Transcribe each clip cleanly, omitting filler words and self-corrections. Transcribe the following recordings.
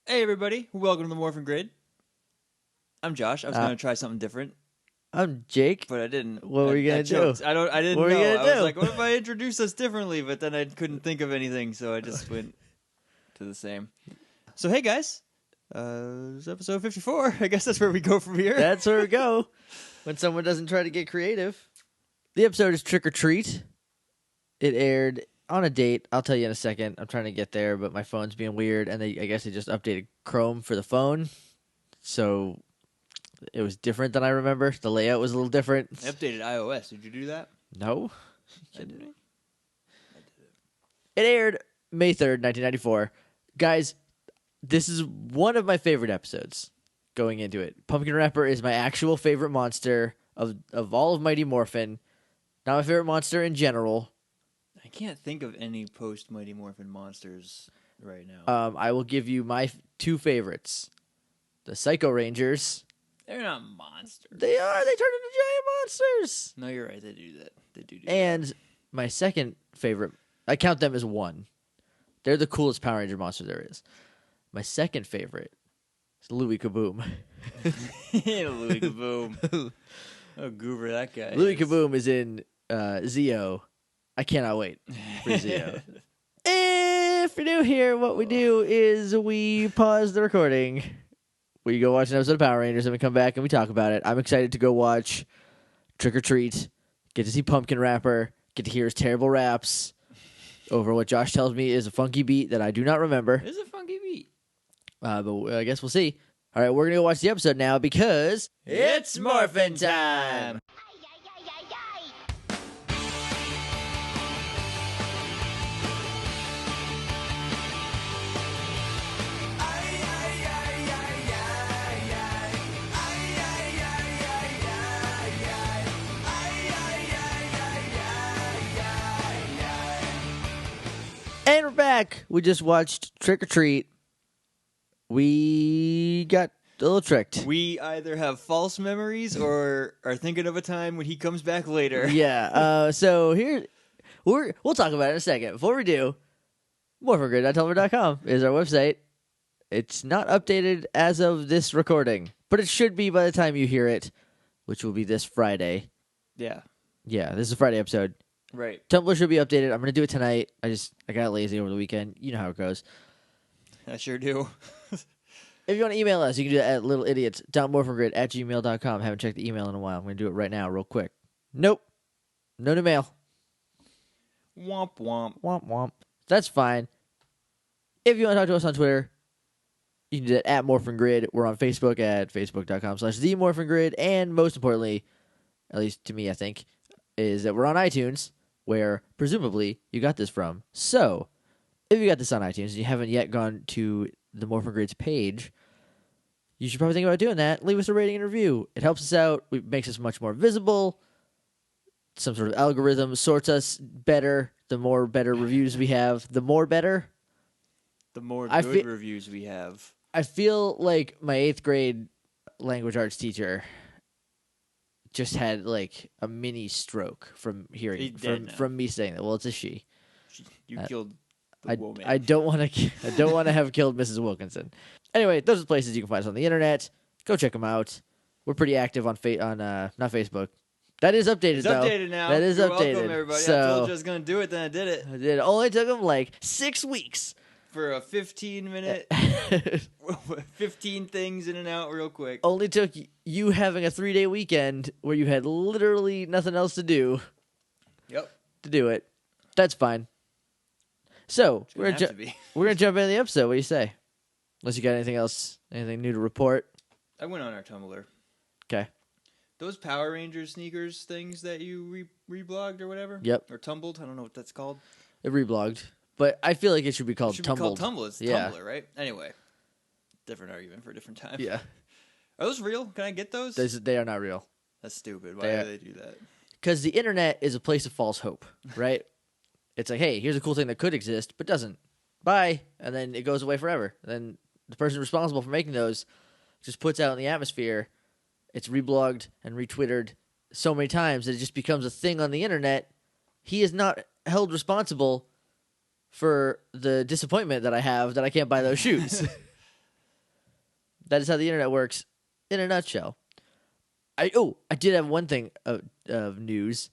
Hey everybody, welcome to the Morphin Grid. I'm Josh. I was going to try something different, I'm Jake. but I didn't. What were you gonna do? I didn't What were know. you gonna I was do? like, what if I introduce us differently? But then I couldn't think of anything, so I just went to the same. So hey guys, it's episode 54. I guess that's where we go from here. That's where we go when someone doesn't try to get creative. The episode is Trick or Treat. It aired on a date. I'll tell you in a second. I'm trying to get there, but my phone's being weird, and I guess they just updated Chrome for the phone, so it was different than I remember. The layout was a little different. I updated iOS. Did you do that? No. I did. It aired May 3rd, 1994. Guys, this is one of my favorite episodes going into it. Pumpkin Rapper is my actual favorite monster of all of Mighty Morphin. Not my favorite monster in general. I can't think of any post Mighty Morphin monsters right now. I will give you my two favorites. The Psycho Rangers. They're not monsters. They are. They turn into giant monsters. No, you're right. They do that. They do And my second favorite, I count them as one. They're the coolest Power Ranger monster there is. My second favorite is Louie Kaboom. Louie Kaboom. Oh, goober that guy. Louie Kaboom is in Zeo. I cannot wait for Zeo. If you're new here, what we do is we pause the recording. We go watch an episode of Power Rangers, and we come back and we talk about it. I'm excited to go watch Trick or Treat, get to see Pumpkin Rapper, get to hear his terrible raps over what Josh tells me is a funky beat that I do not remember. It's a funky beat. But I guess we'll see. All right, we're going to go watch the episode now because it's Morphin time! And we're back. We just watched Trick or Treat. We got a little tricked. We either have false memories or are thinking of a time when he comes back later. Yeah. So here, we'll talk about it in a second. Before we do, morphingrid.tumblr.com is our website. It's not updated as of this recording, but it should be by the time you hear it, which will be this Friday. Yeah. Yeah, this is a Friday episode. Right. Tumblr should be updated. I'm going to do it tonight. I got lazy over the weekend. You know how it goes. I sure do. If you want to email us, you can do that at littleidiots.morphingrid@gmail.com. Haven't checked the email in a while. I'm going to do it right now real quick. Nope. No new mail. Womp womp. Womp womp. That's fine. If you want to talk to us on Twitter, you can do that at MorphinGrid. We're on Facebook at facebook.com/TheMorphinGrid. And most importantly, at least to me, I think, is that we're on iTunes, where presumably you got this from. So, if you got this on iTunes and you haven't yet gone to the Morphin Grid's page, you should probably think about doing that. Leave us a rating and review. It helps us out. It makes us much more visible. Some sort of algorithm sorts us better. The more better reviews we have, the more better. The more good reviews we have. I feel like my 8th grade language arts teacher just had like a mini stroke from hearing from me saying that. Well, it's a she. You killed the woman. I don't want to have killed Mrs. Wilkinson. Anyway, those are the places you can find us on the internet. Go check them out. We're pretty active on not Facebook. That is updated. It's updated now. That is You're updated. Welcome, everybody. So, I told you I was going to do it, then I did it. I did. It only took them like 6 weeks for a 15-minute, 15 things in and out real quick. Only took you having a 3-day weekend where you had literally nothing else to do. Yep. To do it. That's fine. So we're gonna jump into the episode. What do you say? Unless you got anything else, anything new to report. I went on our Tumblr. Okay. Those Power Rangers sneakers things that you reblogged or whatever? Yep. Or tumbled? I don't know what that's called. It reblogged. But I feel like it should be called Tumbled. It should be called Tumbled. It's Tumblr, right? Anyway. Different argument for a different time. Yeah. Are those real? Can I get those? They are not real. That's stupid. Why do they do that? Because the internet is a place of false hope, right? It's like, hey, here's a cool thing that could exist, but doesn't. Bye. And then it goes away forever. And then the person responsible for making those just puts out in the atmosphere. It's reblogged and retwittered so many times that it just becomes a thing on the internet. He is not held responsible for the disappointment that I have that I can't buy those shoes. that is how the internet works in a nutshell. I did have one thing of news.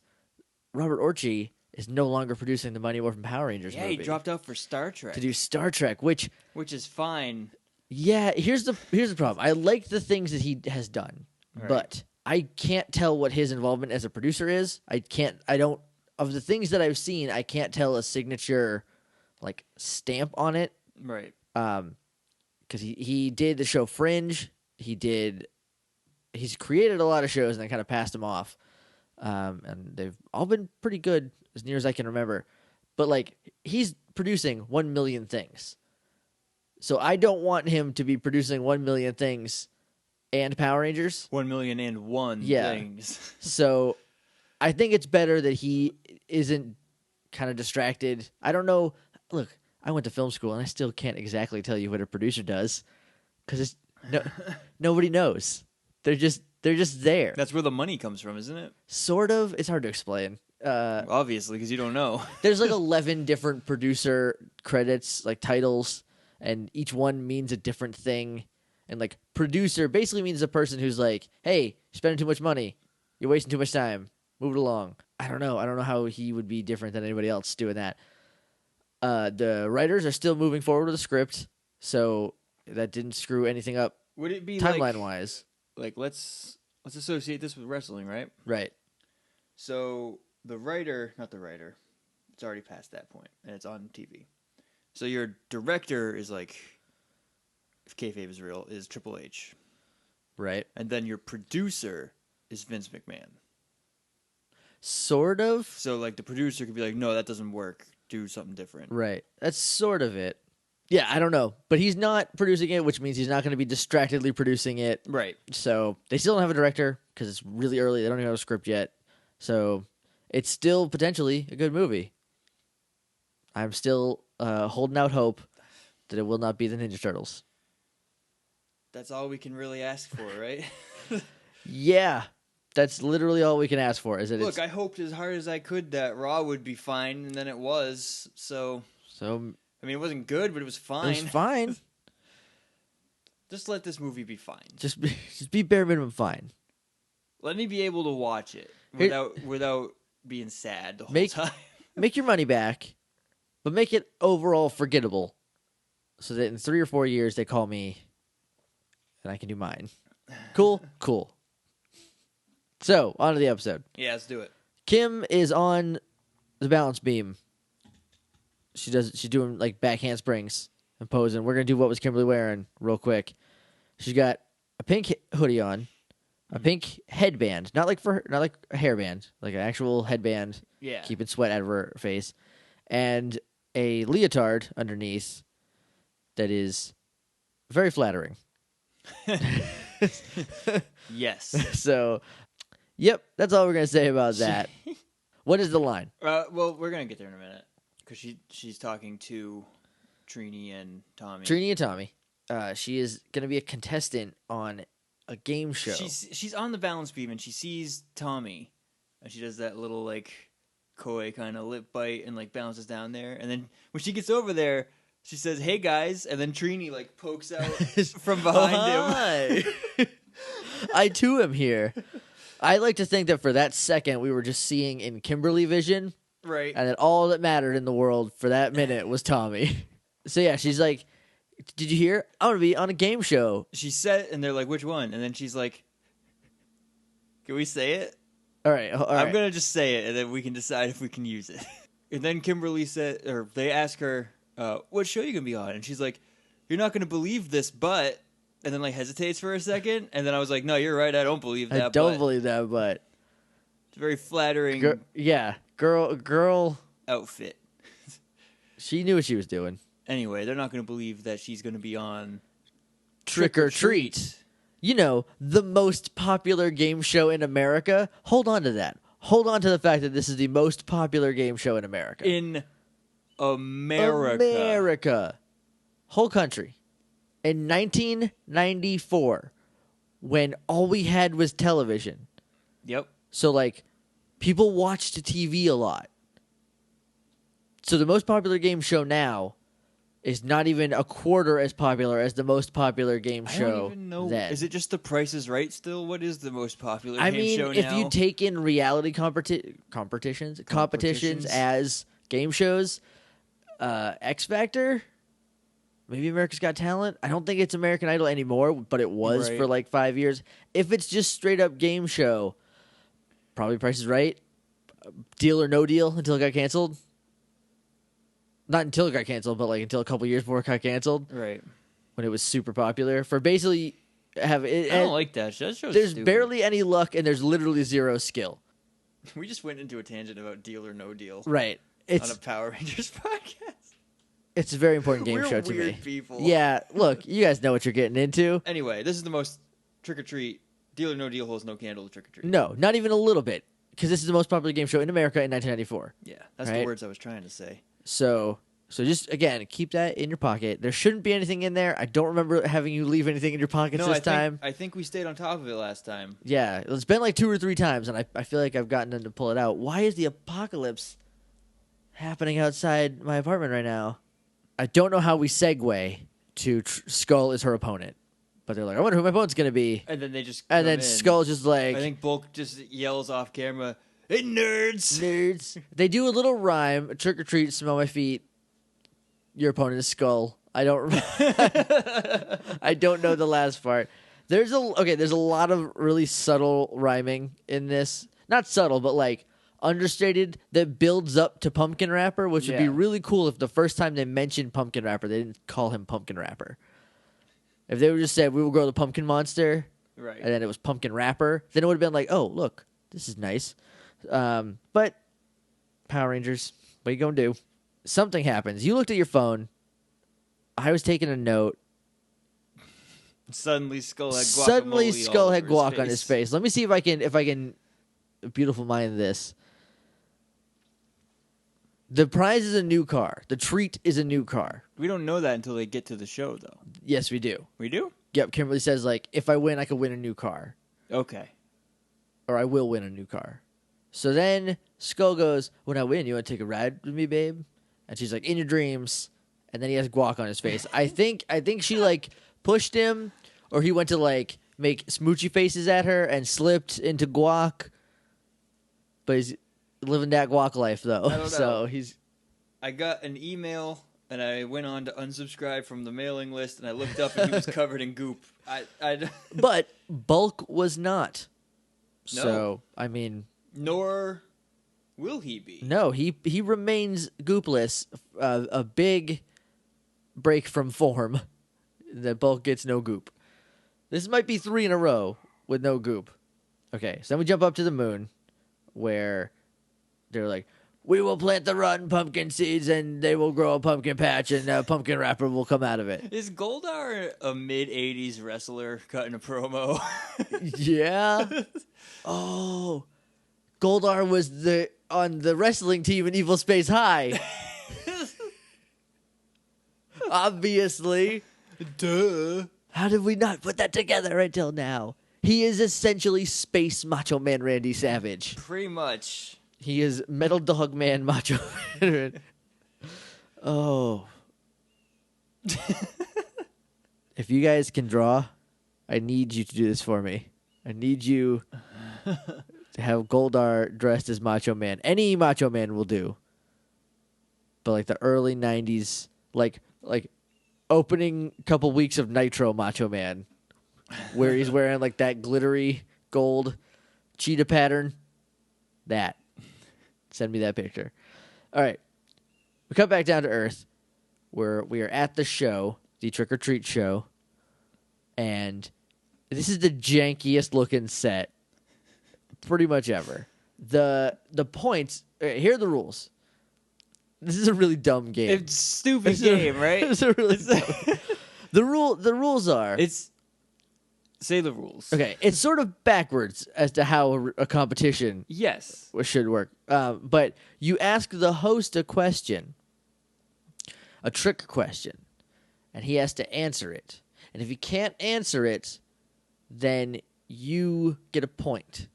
Robert Orci is no longer producing the Mighty Morphin Power Rangers movie. Yeah, he dropped out for Star Trek. To do Star Trek, which is fine. Yeah, here's the problem. I like the things that he has done, but I can't tell what his involvement as a producer is. Of the things that I've seen, I can't tell a signature like stamp on it. Right. Because he did the show Fringe. He's created a lot of shows and then kind of passed them off. And they've all been pretty good as near as I can remember. But like he's producing 1 million things. So I don't want him to be producing 1 million things and Power Rangers. 1,000,001 things. So I think it's better that he isn't kind of distracted. I don't know. Look, I went to film school and I still can't exactly tell you what a producer does because nobody knows. They're just there. That's where the money comes from, isn't it? Sort of. It's hard to explain. Obviously, because you don't know. There's like 11 different producer credits, like titles, and each one means a different thing. And like producer basically means the person who's like, hey, you're spending too much money. You're wasting too much time. Move it along. I don't know. I don't know how he would be different than anybody else doing that. The writers are still moving forward with the script, so that didn't screw anything up. Would it be timeline-wise? Like let's associate this with wrestling, right? Right. So not the writer, it's already past that point, and it's on TV. So your director is like, if kayfabe is real, is Triple H. Right. And then your producer is Vince McMahon. Sort of. So like the producer could be like, no, that doesn't work. Do something different. Right. That's sort of it. Yeah, I don't know. But he's not producing it, which means he's not going to be distractedly producing it. Right. So they still don't have a director because it's really early. They don't even have a script yet. So it's still potentially a good movie. I'm still holding out hope that it will not be the Ninja Turtles. That's all we can really ask for, right? Yeah. That's literally all we can ask for. Look, I hoped as hard as I could that Raw would be fine, and then it was. So I mean, it wasn't good, but it was fine. It was fine. Just let this movie be fine. Just be bare minimum fine. Let me be able to watch it without being sad the whole time. Make your money back, but make it overall forgettable, so that in 3 or 4 years they call me, and I can do mine. Cool. So, on to the episode. Yeah, let's do it. Kim is on the balance beam. She's doing like back handsprings and posing. We're gonna do what was Kimberly wearing real quick. She's got a pink hoodie on, a pink headband, not like a hairband, like an actual headband. Yeah, keeping sweat out of her face, and a leotard underneath that is very flattering. Yes. So. Yep, that's all we're going to say about that. What is the line? Well, we're going to get there in a minute, because she's talking to Trini and Tommy. She is going to be a contestant on a game show. She's on the balance beam, and she sees Tommy, and she does that little, like, coy kind of lip bite and, like, bounces down there. And then when she gets over there, she says, hey, guys, and then Trini, like, pokes out from behind him. I, too, am here. I like to think that for that second, we were just seeing in Kimberly vision. Right. And that all that mattered in the world for that minute was Tommy. So, yeah, she's like, did you hear? I want to be on a game show. She said, and they're like, which one? And then she's like, can we say it? All right. I'm going to just say it, and then we can decide if we can use it. And then Kimberly said, or they ask her, what show are you going to be on? And she's like, you're not going to believe this, but... And then, like, hesitates for a second. And then I was like, no, you're right. I don't believe that. I don't believe that, but... It's very flattering. Girl outfit. She knew what she was doing. Anyway, they're not going to believe that she's going to be on... Trick or Treat. You know, the most popular game show in America. Hold on to that. Hold on to the fact that this is the most popular game show in America. In America. Whole country. In 1994, when all we had was television. Yep. So, like, people watched TV a lot. So the most popular game show now is not even a quarter as popular as the most popular game I show. don't even know. Then. Is it just The Price is Right still? What is the most popular I game mean, show if now? you take in reality competitions as game shows, X Factor, maybe America's Got Talent. I don't think it's American Idol anymore, but it was Right. for like 5 years. If it's just straight up game show, probably Price is Right. Deal or No Deal until it got canceled. Not until it got canceled, but like until a couple years before it got canceled Right. when it was super popular. For basically have it. I don't like that show. That show's There's stupid. barely any luck and there's literally zero skill. We just went into a tangent about Deal or No Deal Right. on It's a Power Rangers podcast. it's a very important game We're show to weird me. people. Yeah, look, you guys know what you're getting into. Anyway, this is the most trick or treat. Deal or No Deal holds no candle to trick or treat. No, not even a little bit, because this is the most popular game show in America in 1994. Yeah, that's Right. the words I was trying to say. So just again, keep that in your pocket. There shouldn't be anything in there. I don't remember having you leave anything in your pockets this time. I think we stayed on top of it last time. Yeah, it's been like 2 or 3 times, and I feel like I've gotten them to pull it out. Why is the apocalypse happening outside my apartment right now? I don't know how we segue to Skull is her opponent, but they're like, I wonder who my opponent's gonna be, And then they just and come then in. Skull's just like, I think Bulk just yells off camera, "Hey nerds!" nerds. They do a little rhyme, trick or treat, smell my feet. Your opponent is Skull. I don't. I don't know the last part. There's a lot of really subtle rhyming in this. Not subtle, but like understated that builds up to Pumpkin Rapper, which would be Yeah. really cool if the first time they mentioned Pumpkin Rapper, they didn't call him Pumpkin Rapper. If they would just said we will grow the Pumpkin Monster, Right. and then it was Pumpkin Rapper, then it would have been like, oh look, this is nice. But Power Rangers, what you gonna do? Something happens. You looked at your phone. I was taking a note. Suddenly Skull had guacamole Suddenly Skull all had over guac on his face. Let me see if I can beautiful mind this. The prize is a new car. The treat is a new car. We don't know that until they get to the show, though. Yes, we do. We do? Yep, Kimberly says like if I win I could win a new car. Okay. Or I will win a new car. So then Skull goes, when I win, you want to take a ride with me, babe? And she's like, in your dreams. And then he has guac on his face. I think she like pushed him, or he went to like make smoochy faces at her and slipped into guac. But he's living that guac life though. I don't So know. he's I got an email, and I went on to unsubscribe from the mailing list, and I looked up, and he was covered in goop. but Bulk was not. No. So I mean, Nor will he be. no, he remains goopless. A big break from form. That Bulk gets no goop. This might be 3 in a row with no goop. Okay, so then we jump up to the moon, where they're like, we will plant the rotten pumpkin seeds, and they will grow a pumpkin patch, and a pumpkin wrapper will come out of it. Is Goldar a mid-'80s wrestler cutting a promo? Yeah. Oh, Goldar was on the wrestling team in Evil Space High. Obviously. Duh. How did we not put that together until now? He is essentially Space Macho Man Randy Savage. Pretty much. He is Metal Dog Man Macho Man. Oh. If you guys can draw, I need you to do this for me. I need you to have Goldar dressed as Macho Man. Any Macho Man will do. But like the early 90s, like opening couple weeks of Nitro Macho Man, where he's wearing like that glittery gold cheetah pattern. That. Send me that picture. All right. We come back down to Earth, where we are at the show, the Trick or Treat show, and this is the jankiest looking set pretty much ever. The points, here are the rules. This is a really dumb game. It's a stupid game, right? It's a really dumb. The rules are. Say the rules. Okay, it's sort of backwards as to how a competition Yes. should work. But you ask the host a question, a trick question, and he has to answer it. And if he can't answer it, then you get a point.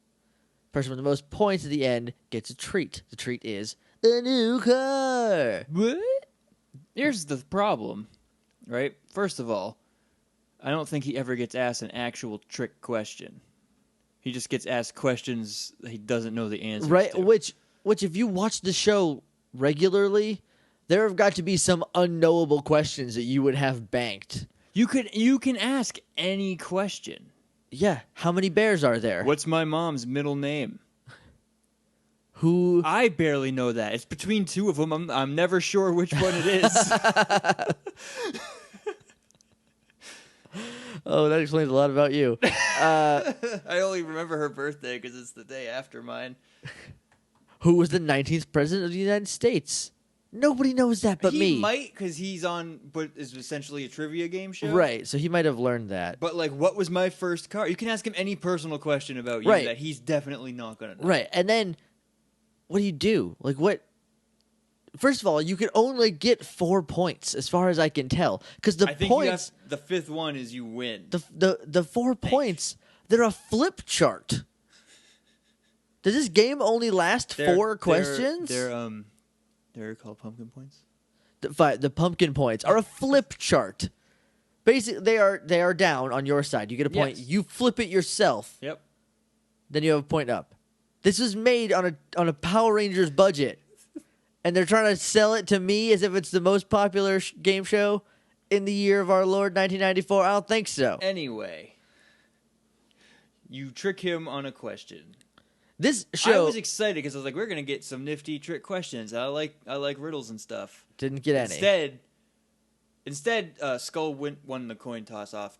Person with the most points at the end gets a treat. The treat is a new car. What? Here's the problem, right? First of all, I don't think he ever gets asked an actual trick question. He just gets asked questions that he doesn't know the answers Right, to. which if you watch the show regularly, there have got to be some unknowable questions that you would have banked. You can ask any question. Yeah, how many bears are there? What's my mom's middle name? Who? I barely know that. It's between two of them. I'm never sure which one it is. Oh, that explains a lot about you. I only remember her birthday because it's the day after mine. Who was the 19th president of the United States? Nobody knows that but me. He might, because he's on, but is essentially a trivia game show. Right, so he might have learned that. But, like, what was my first car? You can ask him any personal question about you that he's definitely not going to know. Right, and then, what do you do? Like, what? First of all, you can only get 4 points, as far as I can tell. Because the points... the fifth one is you win. The 4 points, they're a flip chart. Does this game only last 4 questions? They're called pumpkin points. The pumpkin points are a flip chart. Basically, they are down on your side. You get a point. Yes. You flip it yourself. Yep. Then you have a point up. This was made on a Power Rangers budget, and they're trying to sell it to me as if it's the most popular game show in the year of our Lord 1994. I don't think so. Anyway, you trick him on a question. This show, I was excited because I was like, we're gonna get some nifty trick questions. I like riddles and stuff. didn't get any. Instead, Skull won the coin toss off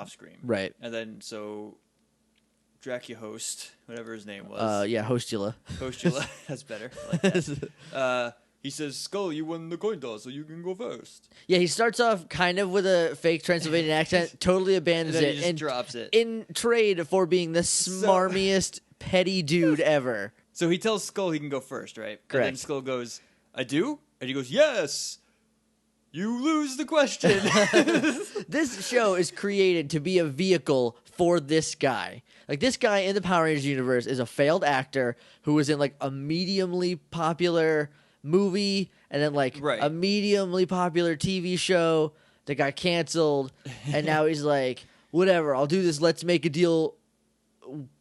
screen. Right. And then so Dracuhost, whatever his name was. Hostula. Hostula, that's better. I like that. He says, Skull, you won the coin toss, so you can go first. Yeah, he starts off kind of with a fake Transylvanian accent, totally abandons and it, he just and drops it. in trade for being the smarmiest petty dude ever. So he tells Skull he can go first, right? Correct. And then Skull goes, I do? And he goes, yes! You lose the question. This show is created to be a vehicle for this guy. Like, this guy in the Power Rangers universe is a failed actor who was in, like, a mediumly popular movie and then, like, a mediumly popular TV show that got canceled. And now he's like, whatever, I'll do this let's make a deal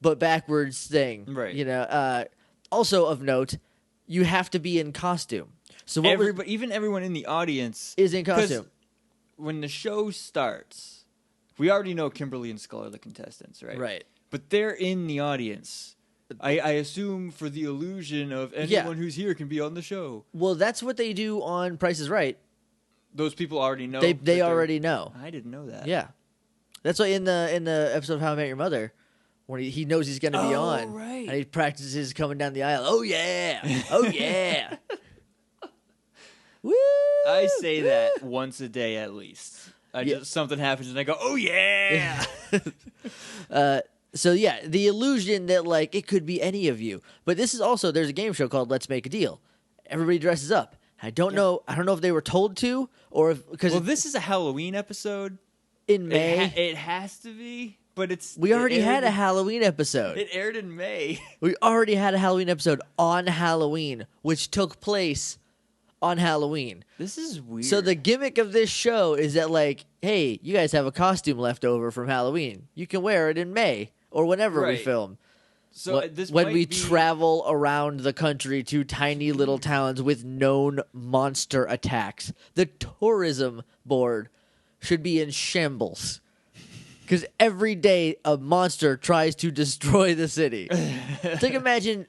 but backwards thing. Right. You know, also of note, you have to be in costume. So what even everyone in the audience is in costume. When the show starts, we already know Kimberly and Skull are the contestants, right? Right. But they're in the audience. I assume for the illusion of anyone who's here can be on the show. Well, that's what they do on Price is Right. Those people already know. They already know. I didn't know that. Yeah. That's why in the episode of How I Met Your Mother, when he knows he's going to be on, right. and he practices coming down the aisle. Oh yeah, oh yeah. Woo! I say that once a day at least. Something happens and I go, oh yeah. So yeah, the illusion that like it could be any of you. But this is also there's a game show called Let's Make a Deal. Everybody dresses up. I don't know if they were told to or if because this is a Halloween episode in May. It has to be. But we already had a Halloween episode. It aired in May. We already had a Halloween episode on Halloween, which took place on Halloween. This is weird. So the gimmick of this show is that, like, hey, you guys have a costume left over from Halloween. You can wear it in May or whenever we film. So when we travel around the country to tiny little towns with known monster attacks. The tourism board should be in shambles. Because every day a monster tries to destroy the city. It's like imagine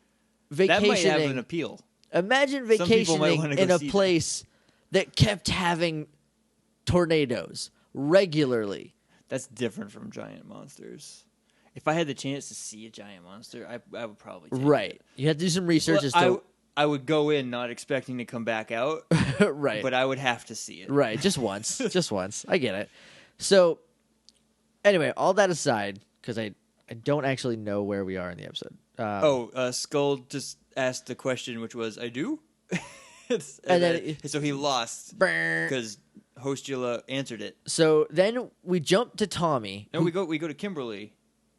vacationing. That might have an appeal. Imagine vacationing in a place that kept having tornadoes regularly. That's different from giant monsters. If I had the chance to see a giant monster, I would probably take it. You have to do some research as to... I would go in not expecting to come back out. Right. But I would have to see it. Right, just once. Just once. I get it. So... Anyway, all that aside, because I don't actually know where we are in the episode. Skull just asked the question, which was, I do? So he lost because Hostula answered it. So then we jump to Tommy. No, we go to Kimberly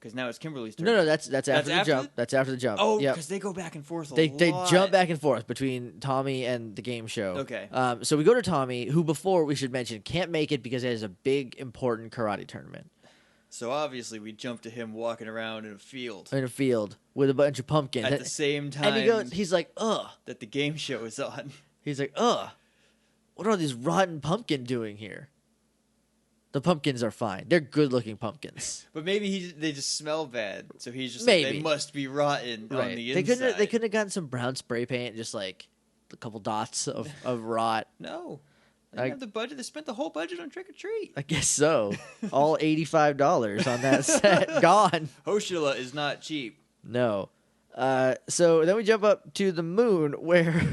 because now it's Kimberly's turn. No, that's after the after jump. That's after the jump. Oh, Yep. because they go back and forth a They lot. jump back and forth between Tommy and the game show. Okay. So we go to Tommy, who before we should mention can't make it because he has a big important karate tournament So obviously we jump to him walking around in a field in a field with a bunch of pumpkins. at the same time and he's like, ugh. that the game show is on. He's like, ugh. What are these rotten pumpkins doing here? The pumpkins are fine. They're good-looking pumpkins. But maybe they just smell bad, so he's just Maybe. like, they must be rotten on the inside. They couldn't have gotten some brown spray paint and just like a couple dots of rot. No. They didn't have the budget. They spent the whole budget on Trick or Treat. I guess so. All $85 on that set gone. Hoshila is not cheap. No. So then we jump up to the moon where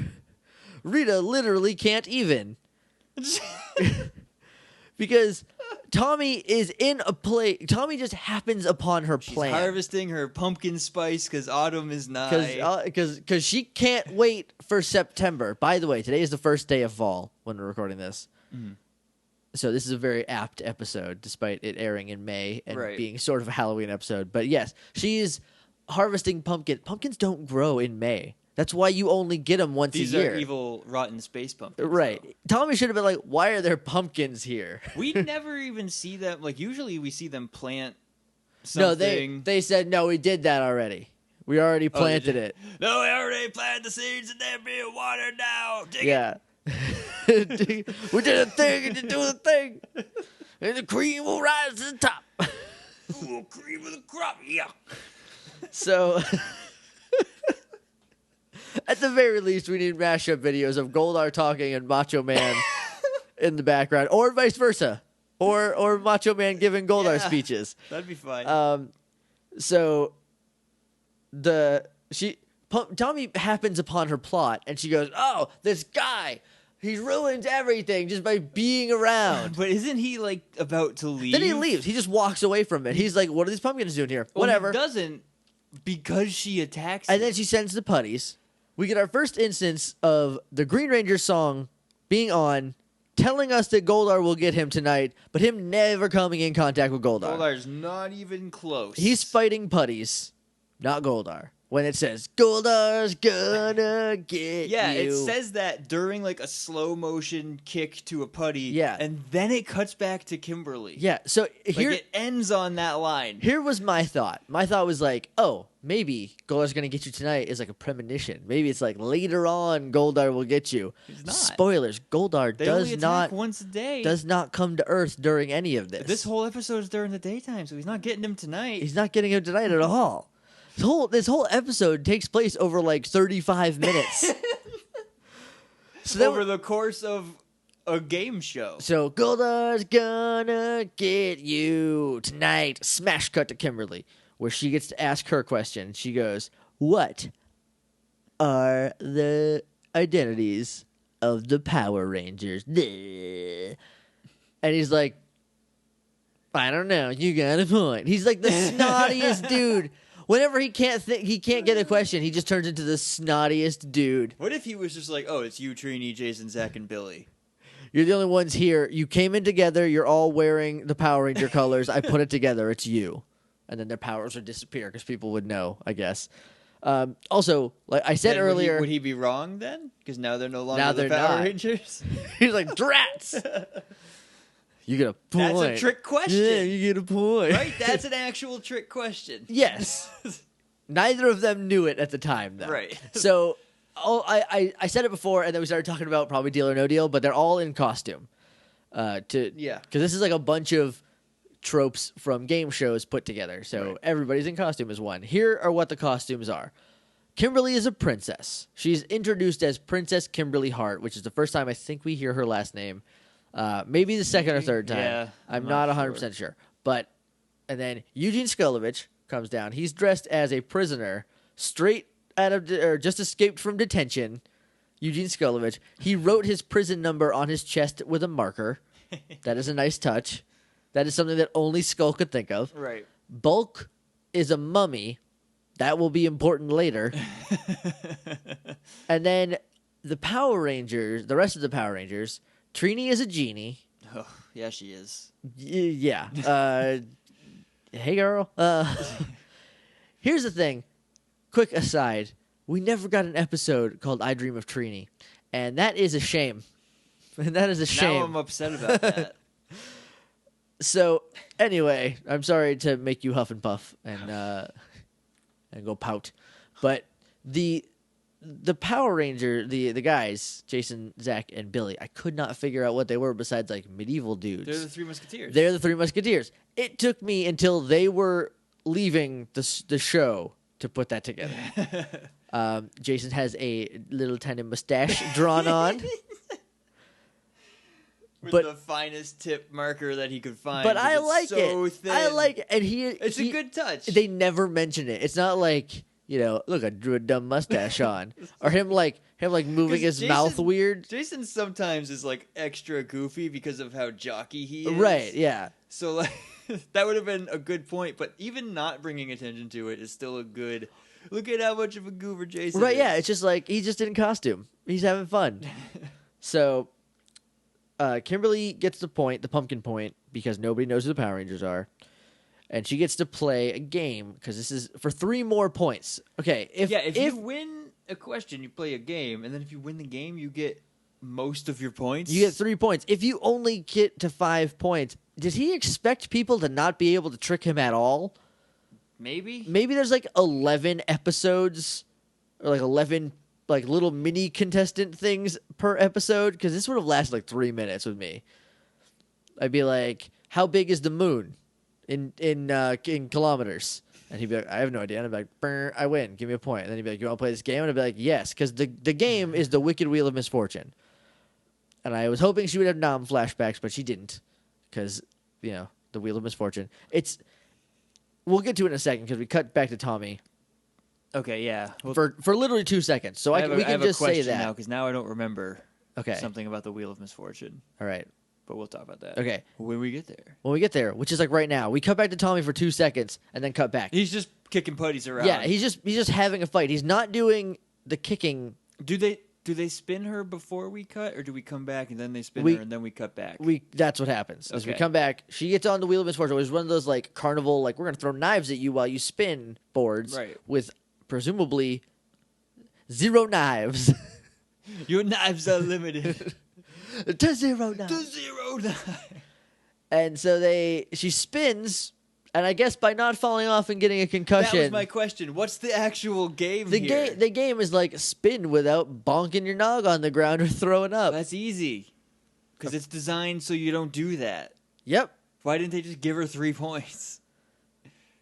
Rita literally can't even. Because Tommy is in a play. Tommy just happens upon her She's plan. harvesting her pumpkin spice because autumn is nigh. Because she can't wait for September. By the way, today is the first day of fall when we're recording this. Mhm. So this is a very apt episode, despite it airing in May and Right. being sort of a Halloween episode. But yes, she is harvesting pumpkin. Pumpkins don't grow in May. That's why you only get them once These a year. are evil, rotten space pumpkins. Right. though. Tommy should have been like, why are there pumpkins here? We never even see them. Like, usually we see them plant No, something. they said, no, we did that already. We already Oh, planted did- it. No, we already planted the seeds and they're being watered now. Dig it. Yeah. We did a thing and you do the thing. And the cream will rise to the top. Ooh, cream of the crop. Yeah. So, at the very least, we need mashup videos of Goldar talking and Macho Man in the background, or vice versa, or Macho Man giving Goldar Yeah. speeches. That'd be fine. So, Tommy happens upon her plot, and she goes, "Oh, this guy, he ruins everything just by being around." But isn't he, like, about to leave? Then he leaves. He just walks away from it. He's like, "What are these pumpkins doing here?" Well, Whatever. He doesn't because she attacks And him. then she sends the putties. We get our first instance of the Green Ranger song being on, telling us that Goldar will get him tonight, but him never coming in contact with Goldar. Goldar's not even close. He's fighting putties, not Goldar. When it says, Goldar's gonna get Yeah, you. it says that during, like, a slow motion kick to a putty. Yeah. And then it cuts back to Kimberly. Yeah, so Like, here, it ends on that line. here was my thought. My thought was like, oh, maybe Goldar's gonna get you tonight is like a premonition. Maybe it's like later on Goldar will get you. He's not. Spoilers, Goldar They only does attack not once a day. does not come to Earth during any of this. This whole episode is during the daytime, so he's not getting him tonight. He's not getting him tonight at all. This whole episode takes place over like 35 minutes. So then over the course of a game show. So Goldar's gonna get you tonight. Smash cut to Kimberly, where she gets to ask her question. She goes, "What are the identities of the Power Rangers?" And he's like, "I don't know. You got a point." He's like the snottiest dude. Whenever he can't get a question, he just turns into the snottiest dude. What if he was just like, oh, it's you, Trini, Jason, Zach, and Billy? You're the only ones here. You came in together. You're all wearing the Power Ranger colors. I put it together. It's you. And then their powers would disappear because people would know, I guess. Also, like I said Then earlier, would he be wrong then? Because now they're no longer Now the they're Power not. Rangers? he's like, "Drats." You get a point. That's a trick question. Yeah, you get a point. Right? That's an actual trick question. Yes. Neither of them knew it at the time, though. Right. So, I said it before, and then we started talking about probably Deal or No Deal, but they're all in costume. Yeah. Because this is like a bunch of tropes from game shows put together. So Right. everybody's in costume as one. Here are what the costumes are. Kimberly is a princess. She's introduced as Princess Kimberly Hart, which is the first time I think we hear her last name. Maybe the second or third time. Yeah, I'm I'm not not 100% sure. But, and then Eugene Skulovich comes down. He's dressed as a prisoner, straight out of, or just escaped from detention. Eugene Skulovich. He wrote his prison number on his chest with a marker. That is a nice touch. That is something that only Skull could think of. Right. Bulk is a mummy. That will be important later. And then the Power Rangers, the rest of the Power Rangers, Trini is a genie. Oh, yeah, she is. Yeah. Hey, girl. Here's the thing. Quick aside. We never got an episode called I Dream of Trini. And that is a shame. And that is a shame. Now I'm upset about that. So, anyway, I'm sorry to make you huff and puff and go pout. But the Power Ranger, the guys, Jason, Zach, and Billy, I could not figure out what they were besides like medieval dudes. They're the Three Musketeers. They're the Three Musketeers. It took me until they were leaving the show to put that together. Jason has a little tiny mustache drawn on. With but the finest tip marker that he could find. But I it's like so it. Thin. I like it. And It's a good touch. They never mention it. It's not like, look, I drew a dumb mustache on. Or him moving his mouth weird. Jason sometimes is like extra goofy because of how jockey he is. Right, yeah. So like that would have been a good point, but even not bringing attention to it is still a good look at how much of a goober Jason Right, is. yeah. It's just like he's just in costume. He's having fun. So Kimberly gets the pumpkin point, because nobody knows who the Power Rangers are. And she gets to play a game, because this is for 3 more points. Okay, if you win a question, you play a game, and then if you win the game, you get most of your points. You get 3 points. If you only get to 5 points, did he expect people to not be able to trick him at all? Maybe Maybe there's like 11 episodes, or like 11 like little mini contestant things per episode, because this would have lasted like 3 minutes with me. I'd be like, how big is the moon in kilometers? And he'd be like, I have no idea. And I'd be like, "Brr, I win. Give me a point." And then he'd be like, you want to play this game? And I'd be like, yes, because the game is the Wicked Wheel of Misfortune. And I was hoping she would have flashbacks, but she didn't, because, the Wheel of Misfortune. We'll get to it in a second, because we cut back to Tommy. Okay, yeah. Well, For literally 2 seconds. So we can just say that. now, because now I don't remember Okay. something about the Wheel of Misfortune. All right. But we'll talk about that. Okay. When we get there. When we get there, which is like right now, we cut back to Tommy for 2 seconds and then cut back. He's just kicking putties around. Yeah, he's just having a fight. He's not doing the kicking. Do they spin her before we cut, or do we come back and then they spin her and then we cut back? That's what happens. As we Okay. come back, she gets on the Wheel of Misfortune, which is one of those like carnival, like we're gonna throw knives at you while you spin boards, Right. with presumably 0 knives. Your knives are limited to 0 knives. to 0 knives. And so she spins, and I guess by not falling off and getting a concussion. That was my question. What's the actual game here? The game is like spin without bonking your nog on the ground or throwing up. That's easy. Because it's designed so you don't do that. Yep. Why didn't they just give her 3 points?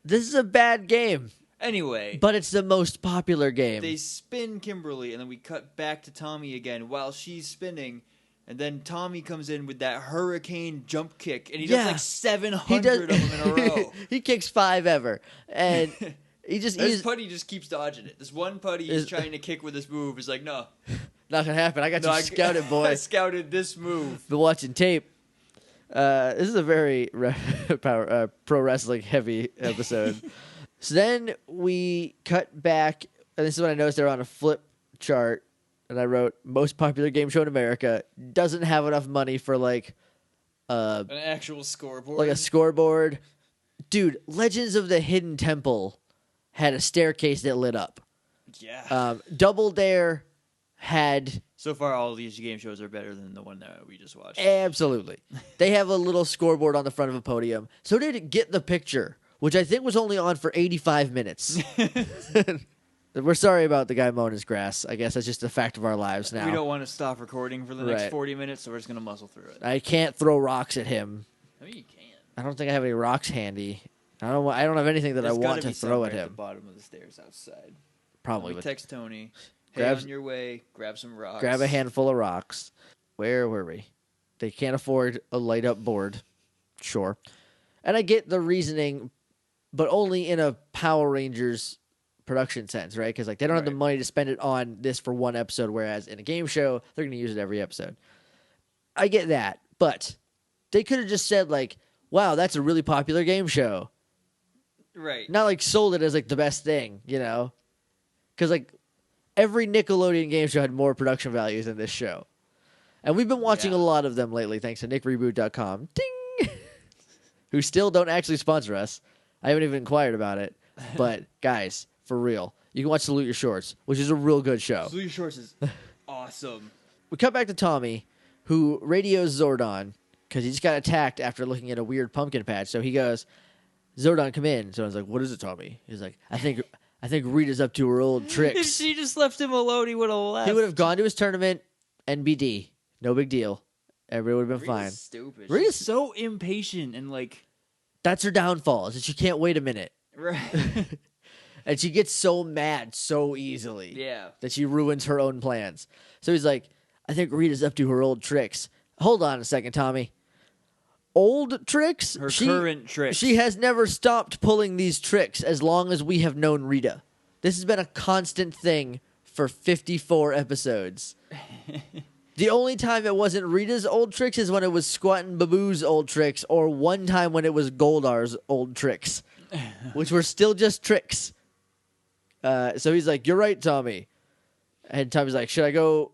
This is a bad game, Anyway, but it's the most popular game. they spin Kimberly, and then we cut back to Tommy again while she's spinning. And then Tommy comes in with that hurricane jump kick, and he does like 700 of them in a row. He kicks 5 ever, and This putty just keeps dodging it. This one putty he's trying to kick with this move is like, no. Not gonna happen. I got you scouted, boy. I scouted this move. Been watching tape. This is a very pro wrestling heavy episode. So then we cut back, and this is when I noticed they're on a flip chart, and I wrote, most popular game show in America, doesn't have enough money for like An actual scoreboard. like a scoreboard. Dude, Legends of the Hidden Temple had a staircase that lit up. Yeah. Double Dare had... So far, all these game shows are better than the one that we just watched. Absolutely. They have a little scoreboard on the front of a podium. So did Get the Picture, which I think was only on for 85 minutes. We're sorry about the guy mowing his grass. I guess that's just a fact of our lives now. We don't want to stop recording for the next Right. 40 minutes, so we're just going to muscle through it. I can't throw rocks at him. I mean, you can. I don't think I have any rocks handy. I don't have anything that There's I want gotta to be throw at somewhere him. the bottom of the stairs outside. Probably. We With, text Tony. Hey, Grab- on your way, grab some rocks. grab a handful of rocks. Where were we? They can't afford a light up board. Sure. And I get the reasoning, but only in a Power Rangers production sense, right? Because like they don't have the Right. money to spend it on this for one episode, whereas in a game show, they're going to use it every episode. I get that, but they could have just said like, wow, that's a really popular game show. Right. Not like sold it as like the best thing, you know? Because like every Nickelodeon game show had more production values than this show. And we've been watching Yeah. a lot of them lately, thanks to NickReboot.com. Ding! Who still don't actually sponsor us. I haven't even inquired about it. But, guys, for real, you can watch Salute Your Shorts, which is a real good show. Salute Your Shorts is awesome. We cut back to Tommy, who radios Zordon because he just got attacked after looking at a weird pumpkin patch. So he goes, Zordon, come in. Zordon's like, what is it, Tommy? He's like, I think Rita's up to her old If tricks. she just left him alone, he would have left. He would have gone to his tournament, NBD. No big deal. Everybody would have been fine. Stupid. Rita's- She's so impatient and like. That's her downfall, is that she can't wait a minute. Right. And she gets so mad so easily. Yeah. That she ruins her own plans. So he's like, I think Rita's up to her old tricks. Hold on a second, Tommy. Old tricks? Her current tricks. She has never stopped pulling these tricks as long as we have known Rita. This has been a constant thing for 54 episodes. The only time it wasn't Rita's old tricks is when it was Squattin' Baboo's old tricks, or one time when it was Goldar's old tricks, which were still just tricks. So he's like, you're right, Tommy. And Tommy's like, should I go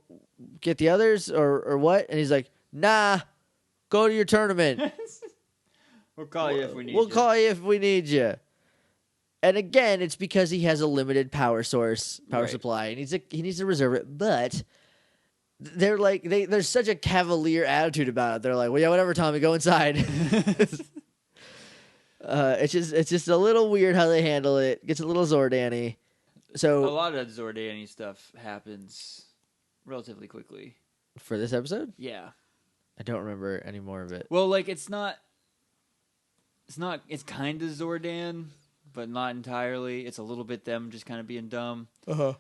get the others or what? And he's like, nah, go to your tournament. We'll call you if we need you. We'll call you if we need you. And again, it's because he has a limited power supply. He needs to reserve it. But they're like, there's such a cavalier attitude about it. They're like, well, yeah, whatever, Tommy, go inside. It's just a little weird how they handle it. Gets a little Zordan-y. So a lot of Zordani stuff happens relatively quickly. For this episode? Yeah. I don't remember any more of it. Well, like it's kind of Zordan, but not entirely. It's a little bit them just kind of being dumb. Uh-huh.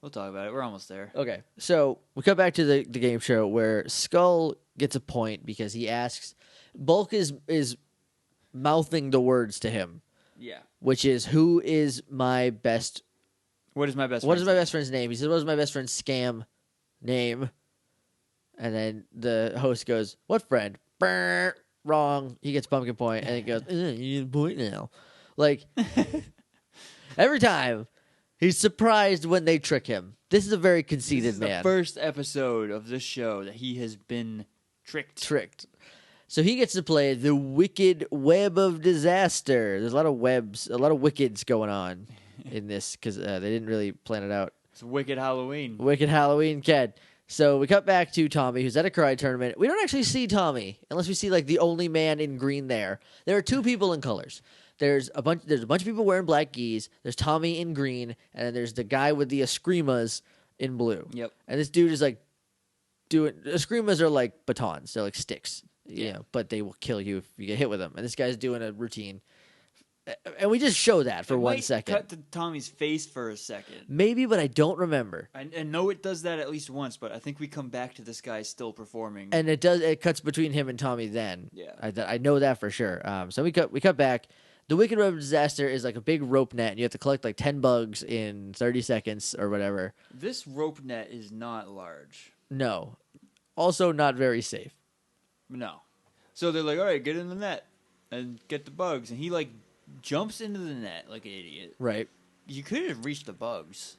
We'll talk about it. We're almost there. Okay. So we come back to the game show where Skull gets a point because he asks, Bulk is mouthing the words to him. Yeah. Which is, who is my best... What is my best What is my best friend's name? He says, what is my best friend's scam name? And then the host goes, what friend? Brr, wrong. He gets pumpkin point, and he goes, you get a point now. Like, every time, he's surprised when they trick him. This is a very conceited This is man. the first episode of this show that he has been tricked. So he gets to play the Wicked Web of Disaster. There's a lot of wickeds going on in this because they didn't really plan it out. It's Wicked Halloween. Wicked Halloween kid. So we cut back to Tommy, who's at a karate tournament. We don't actually see Tommy unless we see like the only man in green there. There are two people in colors. There's a bunch of people wearing black gis. There's Tommy in green, and then there's the guy with the Escrimas in blue. Yep. And this dude is like doing Escrimas are like batons. They're like sticks. Yeah. You know, but they will kill you if you get hit with them. And this guy's doing a routine. And we just show that for 1 second. Cut to Tommy's face for a second. Maybe, but I don't remember. I know it does that at least once, but I think we come back to this guy still performing. And it cuts between him and Tommy then. Yeah. I know that for sure. So we cut back. The Wicked Web of Disaster is like a big rope net, and you have to collect like 10 bugs in 30 seconds or whatever. This rope net is not large. No. Also not very safe. No. So they're like, all right, get in the net and get the bugs. And he like jumps into the net like an idiot. Right. You could have reached the bugs.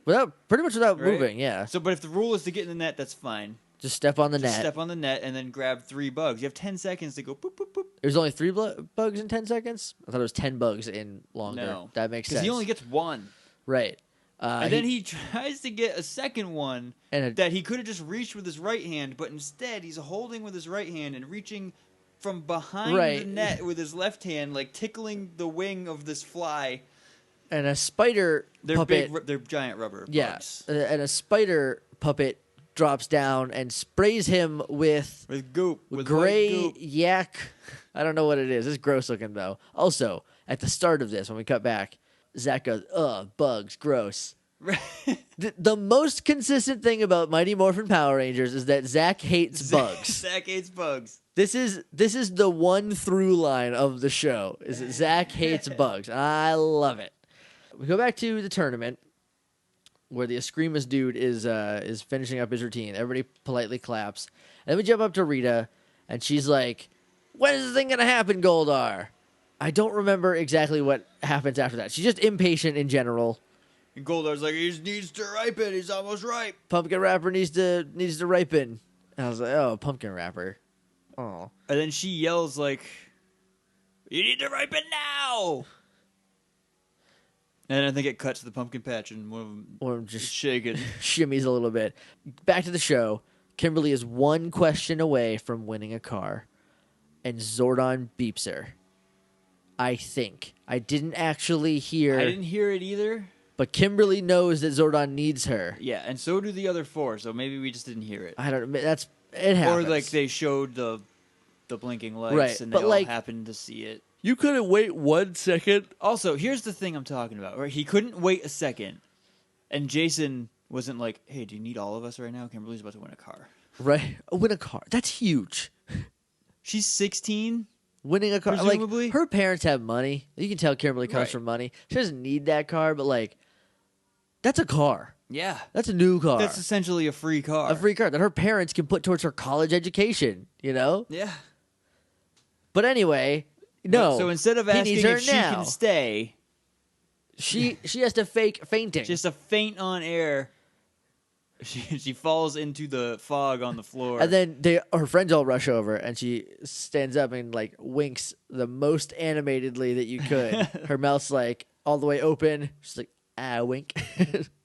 Pretty much without Right? moving, yeah. So, but if the rule is to get in the net, that's fine. Just step on the Just net. step on the net and then grab 3 bugs. You have 10 seconds to go boop, boop, boop. There's only 3 bugs in 10 seconds? I thought it was 10 bugs in longer. No. That makes Because sense. he only gets 1. Right. And then he tries to get a second one And that he could have just reached with his right hand, but instead he's holding with his right hand and reaching from behind Right. the net with his left hand, like tickling the wing of this fly. and a spider They're puppet. they're giant rubber Yeah. bugs. And a spider puppet drops down and sprays him with With goop. With gray white goop. yak. I don't know what it is. It's gross looking though. Also, at the start of this, when we cut back, Zach goes, "Ugh, bugs, gross." The most consistent thing about Mighty Morphin Power Rangers is that Zach hates bugs. Zach hates bugs. This is the one through line of the show. Is that Zach hates bugs. I love it. We go back to the tournament where the Escrimas dude is finishing up his routine. Everybody politely claps. And then we jump up to Rita, and she's like, "When is this thing gonna happen, Goldar?" I don't remember exactly what happens after that. She's just impatient in general. And Goldar's like, he needs to ripen. He's almost ripe. Pumpkin wrapper needs to ripen. And I was like, "Oh, pumpkin wrapper." Oh. And then she yells like, You need to ripen now. And I think it cuts to the pumpkin patch, and one of them Or just shaking. shimmies a little bit. Back to the show. Kimberly is one question away from winning a car, and Zordon beeps her. I think. I didn't actually hear. I didn't hear it either. But Kimberly knows that Zordon needs her. Yeah, and so do the other 4, so maybe we just didn't hear it. I don't. It happens. Or like they showed the blinking lights, Right, and but they all like- happened to see it. You couldn't wait 1 second. Also, here's the thing I'm talking about. Right? He couldn't wait a second, and Jason wasn't like, "Hey, do you need all of us right now? Kimberly's about to win a car." Right? Win a car. That's huge. She's 16. Winning a car. Presumably. Like, her parents have money. You can tell Kimberly comes Right. from money. She doesn't need that car, but like, that's a car. Yeah, That's a new car. that's essentially a free car. a free car that her parents can put towards her college education, you know? Yeah. But anyway, no. So instead of he asking needs her if she now. can stay, She has to fake fainting. just a faint on air, she falls into the fog on the floor. And then her friends all rush over, and she stands up and like winks the most animatedly that you could. Her mouth's like all the way open. She's like, wink.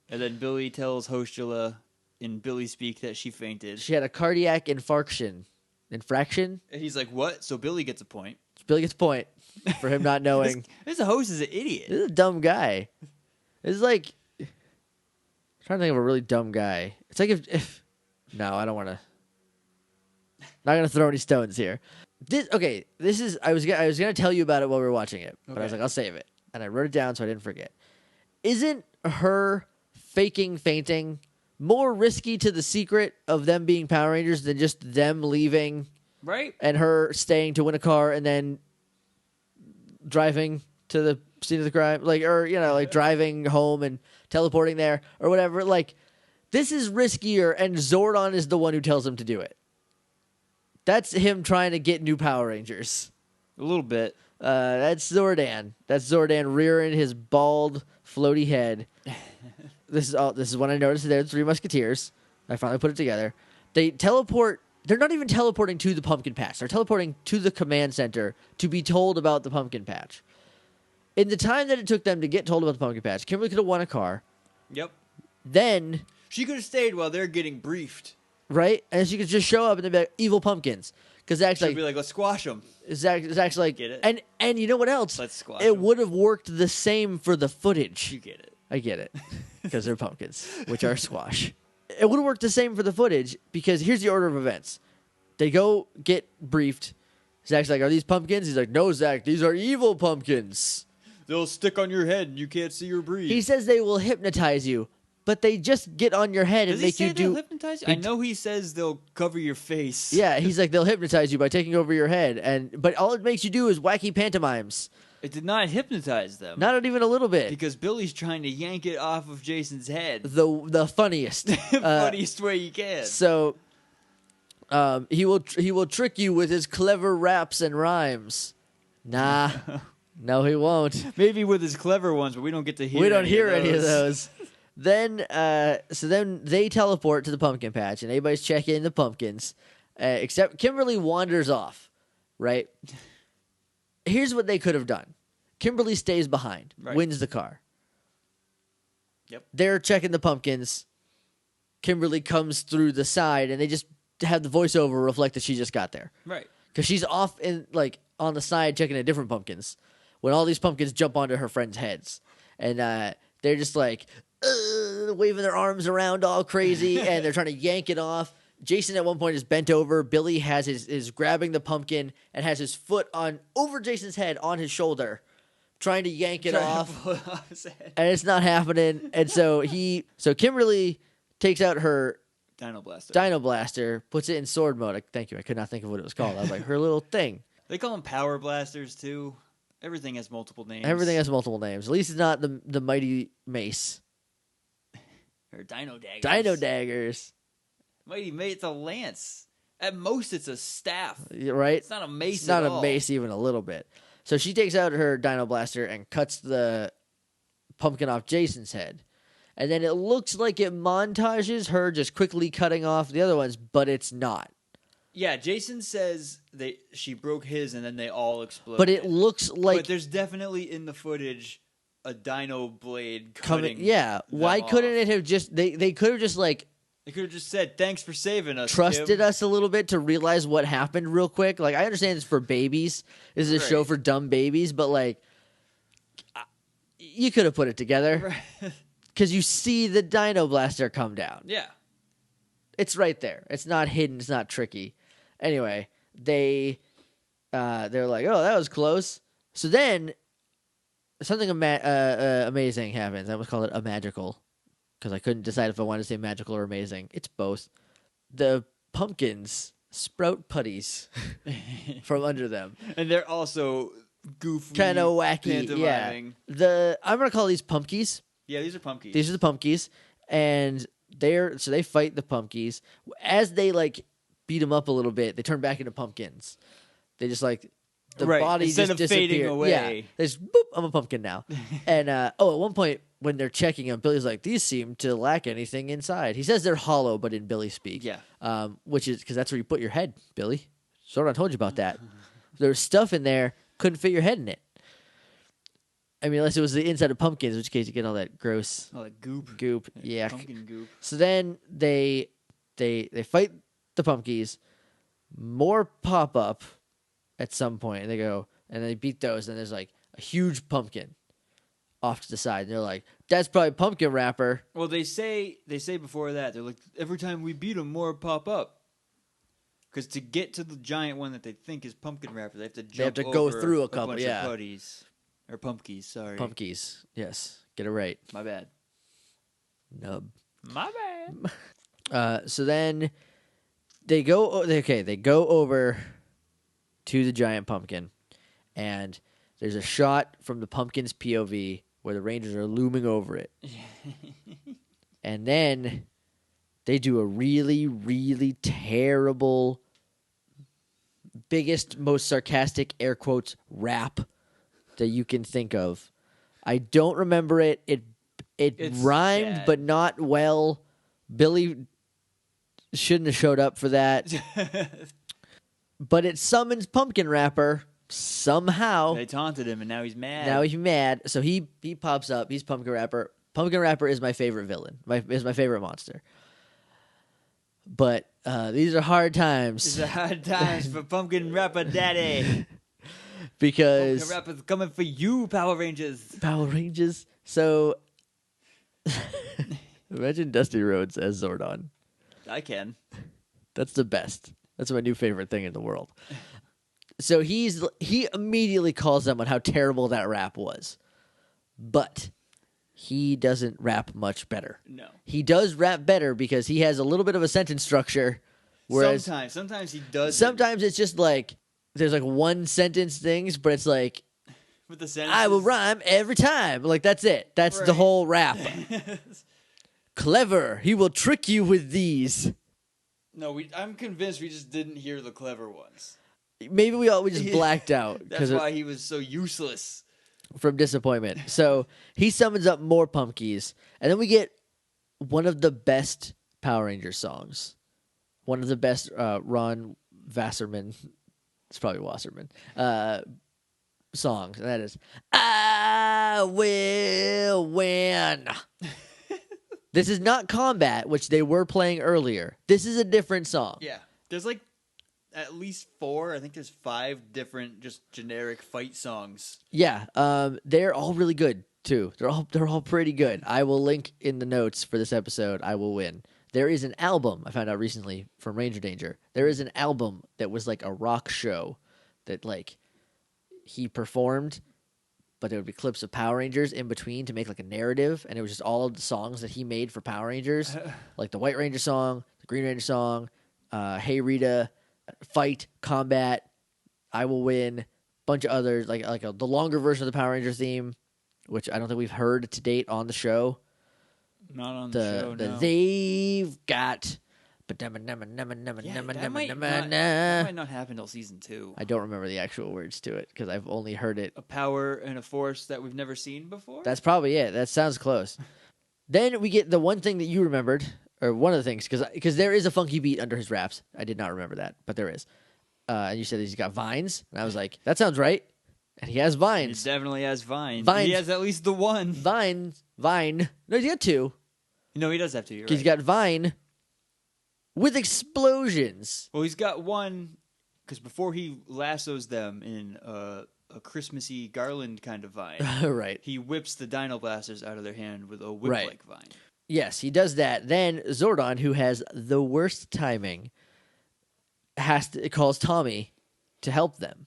And then Billy tells Hostula in Billy speak that she fainted. She had a cardiac infarction. Infraction? And he's like, "What?" So Billy gets a point. Billy gets a point for him not knowing. This host is an idiot. This is a dumb guy. It's like, I'm trying to think of a really dumb guy. It's like if no, I don't want to. Not gonna throw any stones here. This is I was gonna tell you about it while we were watching it, but I was Okay. like, I'll save it, and I wrote it down so I didn't forget. Isn't her faking fainting more risky to the secret of them being Power Rangers than just them leaving Right? and her staying to win a car and then driving to the scene of the crime, like driving home and teleporting there or whatever? Like, this is riskier, and Zordon is the one who tells him to do it. That's him trying to get new Power Rangers. A little bit. That's Zordan. That's Zordan rearing his bald, floaty head. This is when I noticed they're the Three Musketeers. I finally put it together. They teleport. They're not even teleporting to the pumpkin patch. They're teleporting to the command center to be told about the pumpkin patch. In the time that it took them to get told about the pumpkin patch, Kimberly could have won a car. Yep. Then, She could have stayed while they're getting briefed. right? And she could just show up and they'd be like, evil pumpkins. Because She'd actually, be like, "Let's squash them." Zach's actually like, Get it? and you know what else? Let's squash It 'em. would have worked the same for the footage. You get it. I get it. Because they're pumpkins, which are squash. It would have worked the same for the footage because here's the order of events. They go get briefed. Zach's like, "Are these pumpkins?" He's like, "No, Zach, these are evil pumpkins." They'll stick on your head and you can't see or breathe. He says they will hypnotize you, but they just get on your head Does and he make say you they'll do. hypnotize you? I know he says they'll cover your face. Yeah, he's like, they'll hypnotize you by taking over your head, but all it makes you do is wacky pantomimes. It did not hypnotize them. Not even a little bit. Because Billy's trying to yank it off of Jason's head. The funniest. Funniest way you can. So, he will trick you with his clever raps and rhymes. Nah, no, he won't. Maybe with his clever ones, but we don't get to hear. We don't hear any of those. Then they teleport to the pumpkin patch, and everybody's checking the pumpkins, except Kimberly wanders off. Right. Here's what they could have done. Kimberly stays behind, Right. wins the car. Yep. They're checking the pumpkins. Kimberly comes through the side, and they just have the voiceover reflect that she just got there. Right. Because she's off on the side checking at different pumpkins when all these pumpkins jump onto her friends' heads. And they're just like waving their arms around all crazy, and they're trying to yank it off. Jason at one point is bent over. Billy is grabbing the pumpkin and has his foot over Jason's head on his shoulder, trying to yank it off. Pull it off his head. And it's not happening. And so Kimberly takes out her Dino Blaster. Dino Blaster, puts it in sword mode. Thank you. I could not think of what it was called. I was like, her little thing. They call them Power Blasters too. Everything has multiple names. Everything has multiple names. At least it's not the mighty mace. Or Dino Daggers. Dino daggers. Mighty Mace, it's a lance. At most, it's a staff. Right? It's not a mace. It's not at a all. mace even a little bit. So she takes out her Dino Blaster and cuts the pumpkin off Jason's head. And then it looks like it montages her just quickly cutting off the other ones, but it's not. Yeah, Jason says she broke his and then they all exploded. But it looks like But there's definitely in the footage a dino blade coming. cutting. Yeah, why them couldn't off. it have just they could have just like They could have just said, "Thanks for saving us." trusted Kim. us a little bit to realize what happened real quick. Like I understand it's for babies. This is a show Right. for dumb babies, but like you could have put it together Right. because you see the Dino Blaster come down. Yeah. It's right there. It's not hidden. It's not tricky. Anyway, they're like, "Oh, that was close." So then something amazing happens. I almost call it a magical because I couldn't decide if I wanted to say magical or amazing. It's both. The pumpkins sprout putties from under them. And they're also goofy, Kind of wacky. Yeah. pantomiming. I'm gonna call these pumpkies. Yeah, these are pumpkins. These are the pumpkies, and they fight the pumpkies. As they like beat them up a little bit, they turn back into pumpkins. They just like the Right, body instead just of disappear. fading away. Yeah, they just boop. I'm a pumpkin now. And at one point when they're checking them, Billy's like, "These seem to lack anything inside." He says they're hollow, but in Billy speak. Yeah. Which is because that's where you put your head, Billy. Sort of told you about that. There's stuff in there, couldn't fit your head in it. I mean, unless it was the inside of pumpkins, in which case you get all that gross Oh, like goop. goop. Like Yeah. Pumpkin goop. So then they fight the pumpkins. More pop up at some point, and they go and they beat those. And there's like a huge pumpkin off to the side. And they're like, "That's probably pumpkin wrapper." Well, they say before that, they're like, every time we beat them, more pop up. Because to get to the giant one that they think is pumpkin wrapper, they have to jump to go over through a couple, bunch yeah. of putties. Or pumpkins, sorry. Pumpkins. Yes, get it right. My bad. Nub. My bad. So then they go. They go over to the giant pumpkin, and there's a shot from the pumpkin's POV where the Rangers are looming over it, and then they do a really, really terrible, biggest, most sarcastic air quotes rap that you can think of. I don't remember it. It's rhymed, bad. but not well. Billy shouldn't have showed up for that. But it summons Pumpkin Wrapper somehow. They taunted him, and now he's mad. Now he's mad. So he pops up. He's Pumpkin Wrapper. Pumpkin Wrapper is my favorite villain. Is my favorite monster. But these are hard times. It's a hard times for Pumpkin Rapper Daddy. Because Pumpkin Rapper's coming for you, Power Rangers. Power Rangers. So imagine Dusty Rhodes as Zordon. I can. That's the best. That's my new favorite thing in the world. So he immediately calls them on how terrible that rap was. But he doesn't rap much better. No. He does rap better because he has a little bit of a sentence structure. Whereas Sometimes he does. sometimes it's just like there's like one sentence things, but it's like With the sentences. I will rhyme every time. Like that's it. That's the Right. whole rap. Clever. He will trick you with these. No, I'm convinced we just didn't hear the clever ones. Maybe we just blacked out That's why he was so useless. from disappointment. So he summons up more pumpkins, and then we get one of the best Power Rangers songs. One of the best Ron Wasserman. It's probably Wasserman. Songs. And that is I Will Win. This is not Combat, which they were playing earlier. This is a different song. Yeah. There's like at least 4. I think there's 5 different just generic fight songs. Yeah, they're all really good too. They're all pretty good. I will link in the notes for this episode. I Will Win. There is an album I found out recently from Ranger Danger. There is an album that was like a rock show that like he performed, but there would be clips of Power Rangers in between to make like a narrative, and it was just all of the songs that he made for Power Rangers, like the White Ranger song, the Green Ranger song, Hey Rita, Fight, Combat, I Will Win, bunch of others, like the longer version of the Power Rangers theme, which I don't think we've heard to date on the show. Not on the show, no. They've got. That might not happen until season 2. I don't remember the actual words to it because I've only heard it. A power and a force that we've never seen before? That's probably it. That sounds close. Then we get the one thing that you remembered, or one of the things, because there is a funky beat under his raps. I did not remember that, but there is. And you said he's got vines, and I was like, that sounds right. And he has vines. He definitely has vines. Vines. He has at least the one. Vine. No, he's got two. No, he does have two. You're He's right. got vine with explosions. Well, he's got one because before he lassos them in a Christmassy garland kind of vine, Right. he whips the Dino Blasters out of their hand with a whip-like vine. Yes, he does that. Then Zordon, who has the worst timing, calls Tommy to help them.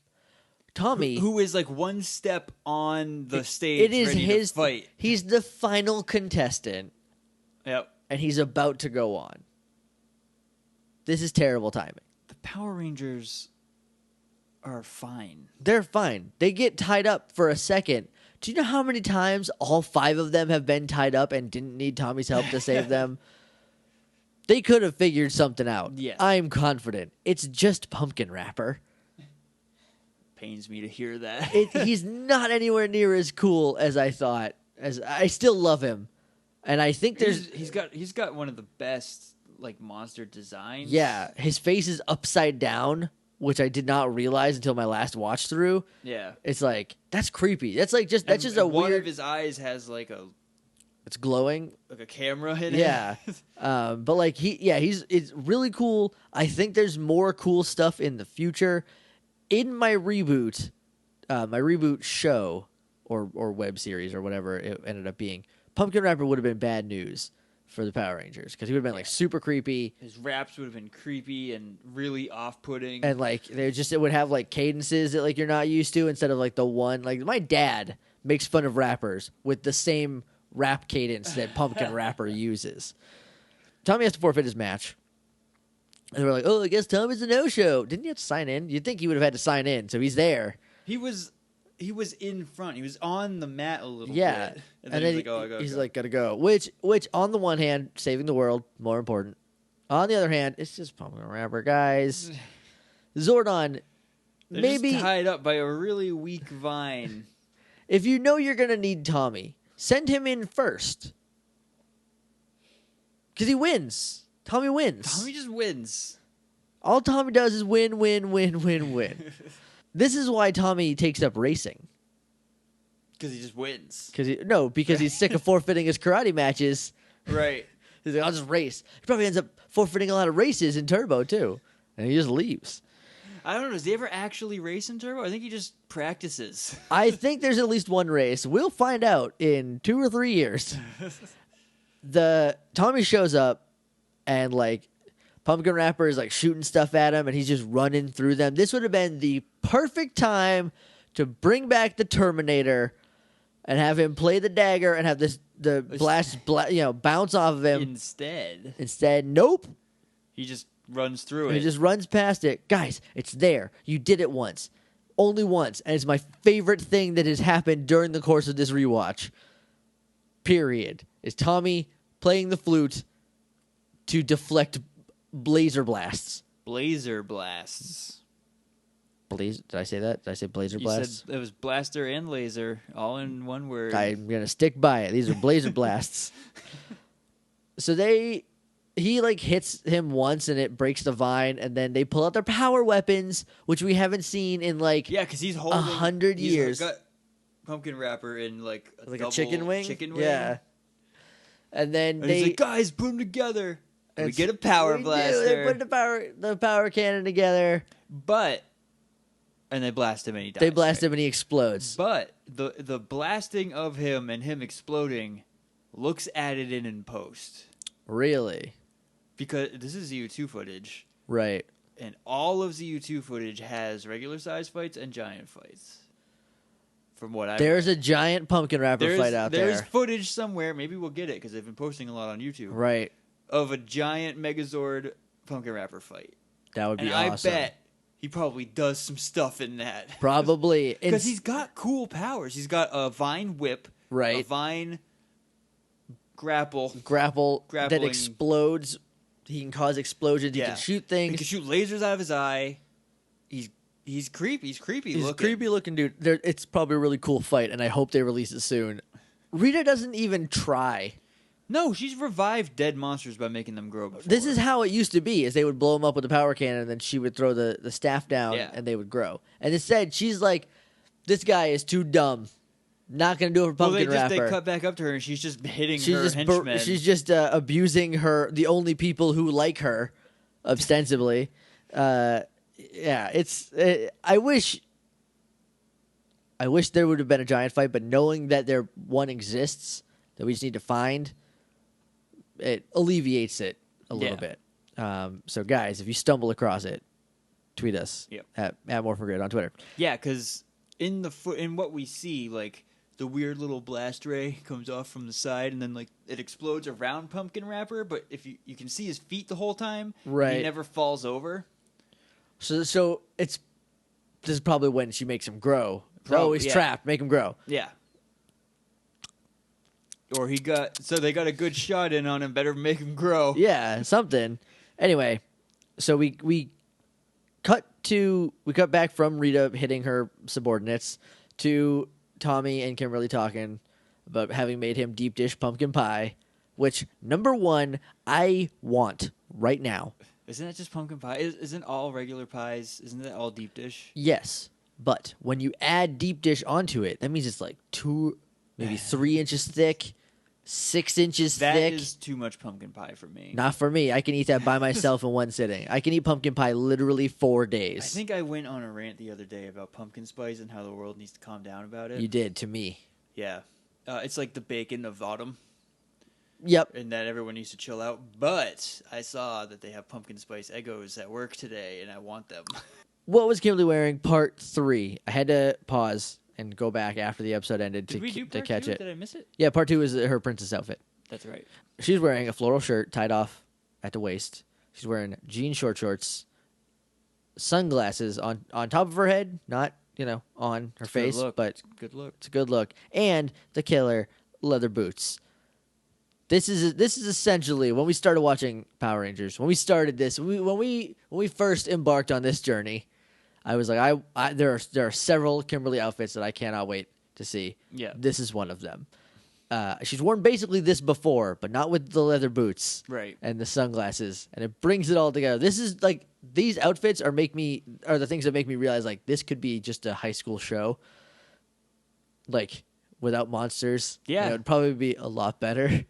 Tommy, who is like one step on the stage, ready to fight. He's the final contestant. Yep. And he's about to go on. This is terrible timing. The Power Rangers are fine. They're fine. They get tied up for a second. Do you know how many times all 5 of them have been tied up and didn't need Tommy's help to save them? They could have figured something out. Yes. I'm confident. It's just Pumpkin Wrapper. Pains me to hear that. He's not anywhere near as cool as I thought. As I still love him. And I think he's got one of the best like monster designs. Yeah, his face is upside down, which I did not realize until my last watch through. Yeah. It's like that's creepy. That's just a one weird. Of his eyes has like it's glowing, like a camera in it. Yeah. But like it's really cool. I think there's more cool stuff in the future. In my reboot show or web series or whatever it ended up being, Pumpkin Wrapper would have been bad news for the Power Rangers because he would have been like super creepy. His raps would have been creepy and really off-putting, and like it would have like cadences that like you're not used to instead of like the one like my dad makes fun of rappers with the same rap cadence that Pumpkin Wrapper uses. Tommy has to forfeit his match. And they were like, oh, I guess Tommy's a no-show. Didn't he have to sign in? You'd think he would have had to sign in, so he's there. He was in front. He was on the mat a little bit. And then he's like, oh, I gotta he's go. like, gotta go. Which on the one hand, saving the world, more important. On the other hand, it's just Pumpkin Wrapper, guys. Zordon, They're maybe just tied up by a really weak vine. if you know you're gonna need Tommy, send him in first. Because he wins. Tommy wins. Tommy just wins. All Tommy does is win, win, win, win, win. This is why Tommy takes up racing. Because he just wins. Because he's sick of forfeiting his karate matches. Right. He's like, I'll just race. He probably ends up forfeiting a lot of races in Turbo, too. And he just leaves. I don't know. Does he ever actually race in Turbo? I think he just practices. I think there's at least one race. We'll find out in 2 or 3 years. Tommy shows up and like Pumpkin Wrapper is like shooting stuff at him and he's just running through them. This would have been the perfect time to bring back the Terminator and have him play the dagger and have the blast bounce off of him. Instead, nope. He just runs through it. He just runs past it. Guys, it's there. You did it once. Only once. And it's my favorite thing that has happened during the course of this rewatch. Period. Is Tommy playing the flute to deflect blazer blasts. Blazer blasts. Did I say that? Did I say blazer blasts? Said it was blaster and laser, all in one word. I'm going to stick by it. These are blazer blasts. So he like hits him once and it breaks the vine, and then they pull out their power weapons, which we haven't seen in like because he's holding 100 years. Got Pumpkin Wrapper in like a chicken wing. Yeah. And then he's like, guys, put them together. And we get a power blaster. They put the power cannon together. And they blast him and he dies. They blast him and he explodes. But the blasting of him and him exploding looks added in post. Really? Because this is ZU2 footage. Right. And all of ZU2 footage has regular size fights and giant fights. From what I've There's a giant Pumpkin Wrapper fight out there. There's footage somewhere. Maybe we'll get it because they've been posting a lot on YouTube. Right. Of a giant Megazord Pumpkin Wrapper fight. That would be awesome. awesome. I bet he probably does some stuff in that. Probably. Because he's got cool powers. He's got a vine whip. Right. A vine grapple. Grappling. That explodes. He can cause explosions. He can shoot things. He can shoot lasers out of his eye. He's creepy. He's creepy looking. He's a creepy looking dude. It's probably a really cool fight, and I hope they release it soon. Rita doesn't even try. No, she's revived dead monsters by making them grow before. This is how it used to be: is they would blow them up with a power cannon, and then she would throw the staff down, and they would grow. And instead, she's like, "This guy is too dumb. Not gonna do it for Pumpkin Rapper." They cut back up to her, and she's just hitting her henchmen. She's just abusing the only people who like her, ostensibly. It's. I wish there would have been a giant fight, but knowing that one exists that we just need to find, it alleviates it a little bit. So, guys, if you stumble across it, tweet us at Morphin Grid on Twitter. Yeah, because in what we see, like, the weird little blast ray comes off from the side, and then like it explodes around Pumpkin Rapper. But if you can see his feet the whole time, right? He never falls over. So this is probably when she makes him grow. He's trapped. Make him grow. Yeah. Or they got a good shot in on him. Better make him grow. Yeah, something. Anyway, so we cut back from Rita hitting her subordinates to Tommy and Kimberly talking about having made him deep dish pumpkin pie, which, number one, I want right now. Isn't that just pumpkin pie? Isn't all regular pies, isn't that all deep dish? Yes, but when you add deep dish onto it, that means it's like 2, maybe 3 inches thick, 6 inches thick. That is too much pumpkin pie for me. Not for me. I can eat that by myself in one sitting. I can eat pumpkin pie literally 4 days. I think I went on a rant the other day about pumpkin spice and how the world needs to calm down about it. You did, to me. Yeah. It's like the bacon of autumn. Yep. And that everyone needs to chill out. But I saw that they have pumpkin spice Eggos at work today, and I want them. What was Kimberly wearing? Part 3. I had to pause and go back after the episode ended to catch it. Did I miss it? Yeah, part 2 is her princess outfit. That's right. She's wearing a floral shirt tied off at the waist. She's wearing jean shorts, sunglasses on top of her head, not on her face, but good look. It's a good look, and the killer leather boots. This is essentially when we started watching Power Rangers. When we started this, when we first embarked on this journey, I was like, there are several Kimberly outfits that I cannot wait to see. Yeah, this is one of them. She's worn basically this before, but not with the leather boots, right? And the sunglasses, and it brings it all together. This is like these outfits are the things that make me realize like this could be just a high school show, like without monsters. Yeah, it would probably be a lot better.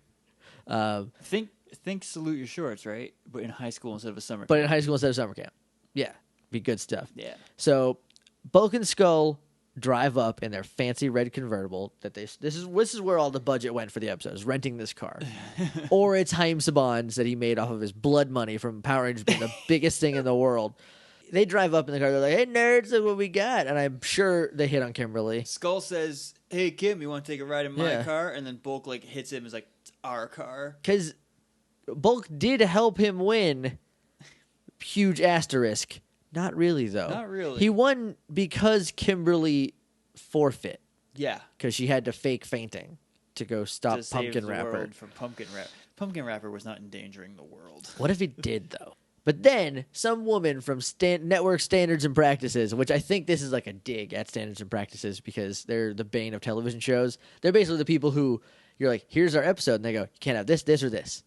Think Salute Your Shorts, right? But in high school instead of a summer camp. But in high school instead of summer camp. Yeah, be good stuff. Yeah. So Bulk and Skull drive up in their fancy red convertible that this is where all the budget went for the episode, is renting this car. Or it's Haim Saban's that he made off of his blood money from Power Rangers being the biggest thing in the world. They drive up in the car, they're like, "Hey nerds, look what we got." And I'm sure they hit on Kimberly. Skull says, "Hey Kim, you want to take a ride in my car?" And then Bulk like hits him, is like, "It's our car." Because Bulk did help him win. Huge asterisk. Not really, though. Not really. He won because Kimberly forfeit. Yeah. Because she had to fake fainting to go stop Pumpkin Rapper. From Pumpkin Rapper. Pumpkin Rapper was not endangering the world. What if it did, though? But then some woman from Network Standards and Practices, which I think this is like a dig at Standards and Practices because they're the bane of television shows. They're basically the people who you're like, "Here's our episode," and they go, "You can't have this, this, or this."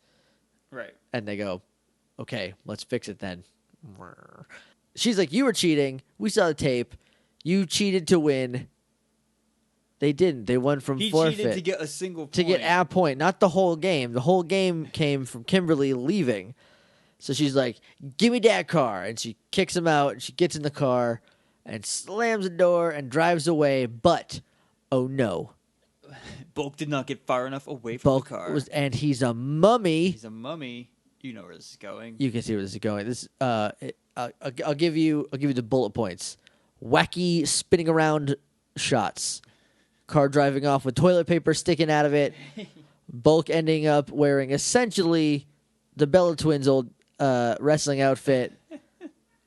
Right. And they go, "Okay, let's fix it then." She's like, "You were cheating. We saw the tape. You cheated to win." They didn't. They won from forfeit. He cheated to get a single point. To get a point, not the whole game. The whole game came from Kimberly leaving. So she's like, "Give me that car." And she kicks him out. And she gets in the car and slams the door and drives away. But, oh no. Bulk did not get far enough away from the car. And he's a mummy. He's a mummy. You know where this is going. You can see where this is going. This, I'll give you the bullet points. Wacky spinning around shots. Car driving off with toilet paper sticking out of it. Bulk ending up wearing essentially the Bella Twins' old wrestling outfit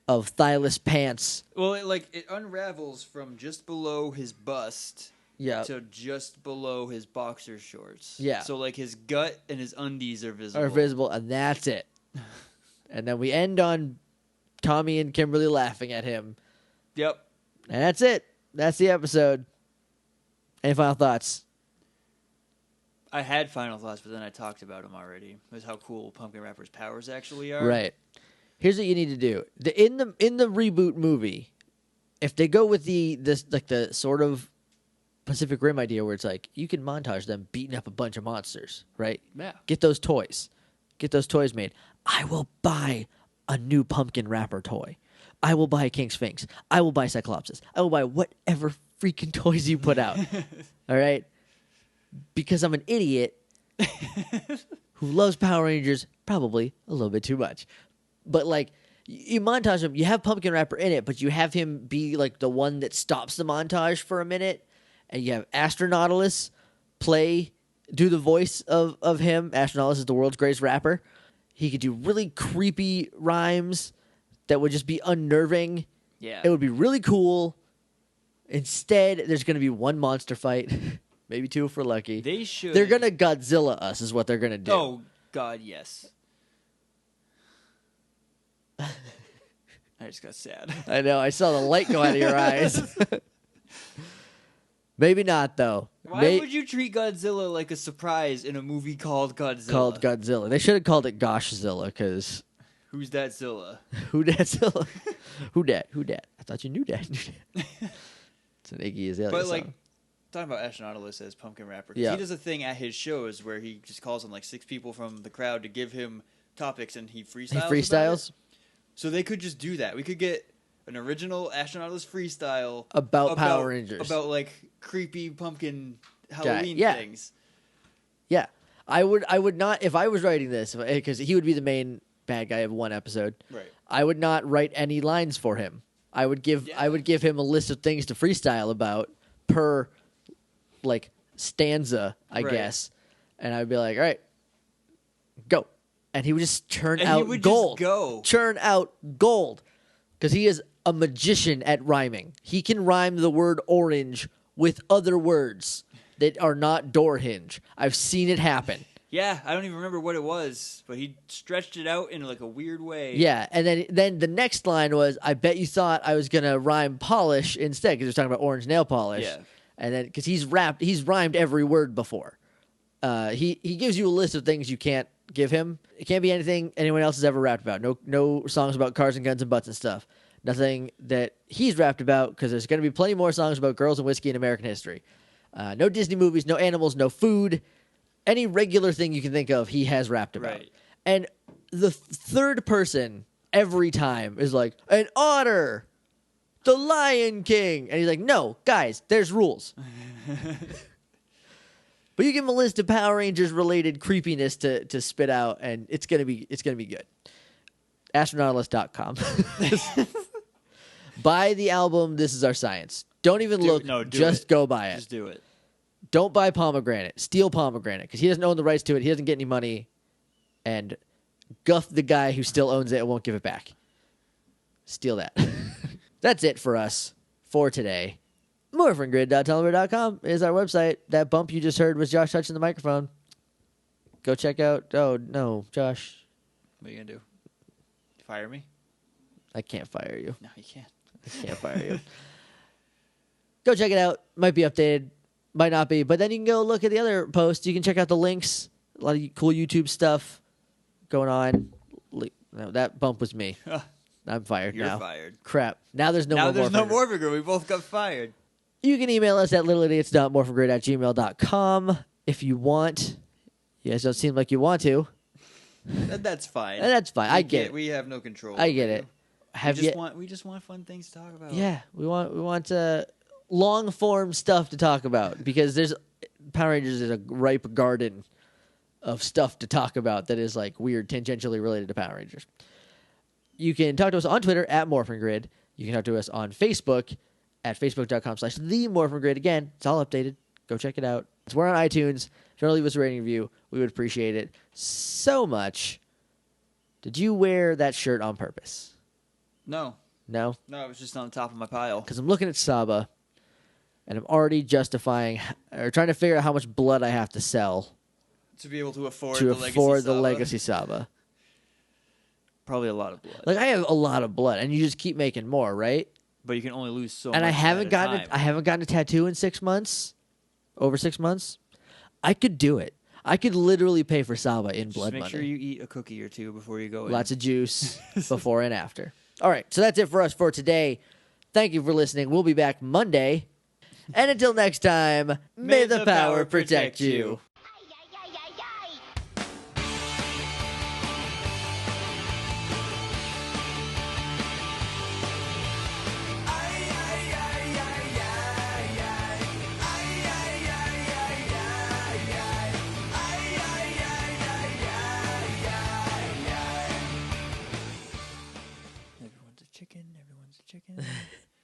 of thighless pants. Well, it unravels from just below his bust to just below his boxer shorts. Yeah. So like his gut and his undies are visible. And that's it. And then we end on Tommy and Kimberly laughing at him. Yep. And that's it. That's the episode. Any final thoughts? I had final thoughts, but then I talked about them already. It was how cool Pumpkin Rapper's powers actually are. Right. Here's what you need to do. In the reboot movie, if they go with the sort of Pacific Rim idea where it's like you can montage them beating up a bunch of monsters, right? Yeah. Get those toys. Get those toys made. I will buy a new Pumpkin Rapper toy. I will buy King Sphinx. I will buy Cyclopsis. I will buy whatever freaking toys you put out. All right? Because I'm an idiot who loves Power Rangers probably a little bit too much. But, like, you montage him. You have Pumpkin Rapper in it, but you have him be, like, the one that stops the montage for a minute. And you have Astronautilus do the voice of him. Astronautilus is the world's greatest rapper. He could do really creepy rhymes that would just be unnerving. Yeah. It would be really cool. Instead, there's going to be one monster fight. Maybe two if we're lucky. They're going to Godzilla us is what they're going to do. Oh, God, yes. I just got sad. I know. I saw the light go out of your eyes. Maybe not, though. Why would you treat Godzilla like a surprise in a movie called Godzilla? They should have called it Goshzilla, because... Who's that Zilla? Who dat Zilla? Who dat? I thought you knew that. It's an Iggy Azalea But, song. like, talking about Astronautilus as Pumpkin Rapper, Yeah. he does a thing at his shows where he just calls on, like, 6 people from the crowd to give him topics, and he freestyles. He freestyles? So they could just do that. We could get an original Astronautilus freestyle About Power Rangers. About, like, creepy pumpkin Halloween Yeah. things. Yeah. I would not, if I was writing this, because he would be the main bad guy of one episode. Right. I would not write any lines for him. I would give him a list of things to freestyle about per, like, stanza, I guess. And I'd be like, all right, go. And he would just churn out gold. Churn out gold. Because he is a magician at rhyming. He can rhyme the word orange with other words that are not door hinge. I've seen it happen. Yeah, I don't even remember what it was, but he stretched it out in, like, a weird way. Yeah, and then the next line was, I bet you thought I was going to rhyme polish instead, because he was talking about orange nail polish. Yeah. And then, because he's rhymed every word before. He gives you a list of things you can't give him. It can't be anything anyone else has ever rapped about. No songs about cars and guns and butts and stuff. Nothing that he's rapped about, because there's going to be plenty more songs about girls and whiskey and American history. No Disney movies, no animals, no food. Any regular thing you can think of, he has rapped about. Right. And the third person every time is like, an otter, the Lion King. And he's like, no, guys, there's rules. But you give him a list of Power Rangers related creepiness to spit out, and it's gonna be good. Astronautilus.com. Buy the album. This is our science. Don't even look. Just go buy it. Just do it. Don't buy Pomegranate. Steal Pomegranate, because he doesn't own the rights to it. He doesn't get any money. And guff the guy who still owns it and won't give it back. Steal that. That's it for us for today. Morphingrid.tumblr.com is our website. That bump you just heard was Josh touching the microphone. Go check out... Oh, no, Josh. What are you going to do? Fire me? I can't fire you. No, you can't. I can't fire you. Go check it out. Might be updated. Might not be. But then you can go look at the other posts. You can check out the links. A lot of cool YouTube stuff going on. No, that bump was me. I'm fired now. You're fired. Crap. Now there's no more. Now there's no Morphin Grid. Morphin Grid. We both got fired. You can email us at littleidiots.morphingrid@gmail.com if you want. You guys don't seem like you want to. That's fine. And that's fine. I get it. We have no control. I get it. We just want fun things to talk about. Yeah, we want long form stuff to talk about, because there's Power Rangers is a ripe garden of stuff to talk about that is like weird, tangentially related to Power Rangers. You can talk to us on Twitter at MorphinGrid. You can talk to us on Facebook at facebook.com/themorphingrid. Again, it's all updated. Go check it out. We're on iTunes. If you want to leave us a rating review, we would appreciate it so much. Did you wear that shirt on purpose? No. No? No, it was just on the top of my pile. Because I'm looking at Saba, and I'm already justifying or trying to figure out how much blood I have to sell to be able to afford the Legacy Saba. Probably a lot of blood. Like, I have a lot of blood, and you just keep making more, right? But you can only lose so much. And I haven't at a time. gotten a tattoo in 6 months. Over 6 months. I could do it. I could literally pay for Saba in Just blood make money. sure you eat a cookie or two before you go in. Lots of juice before and after. All right, so that's it for us for today. Thank you for listening. We'll be back Monday. And until next time, may the power protect you. Everyone's a chicken.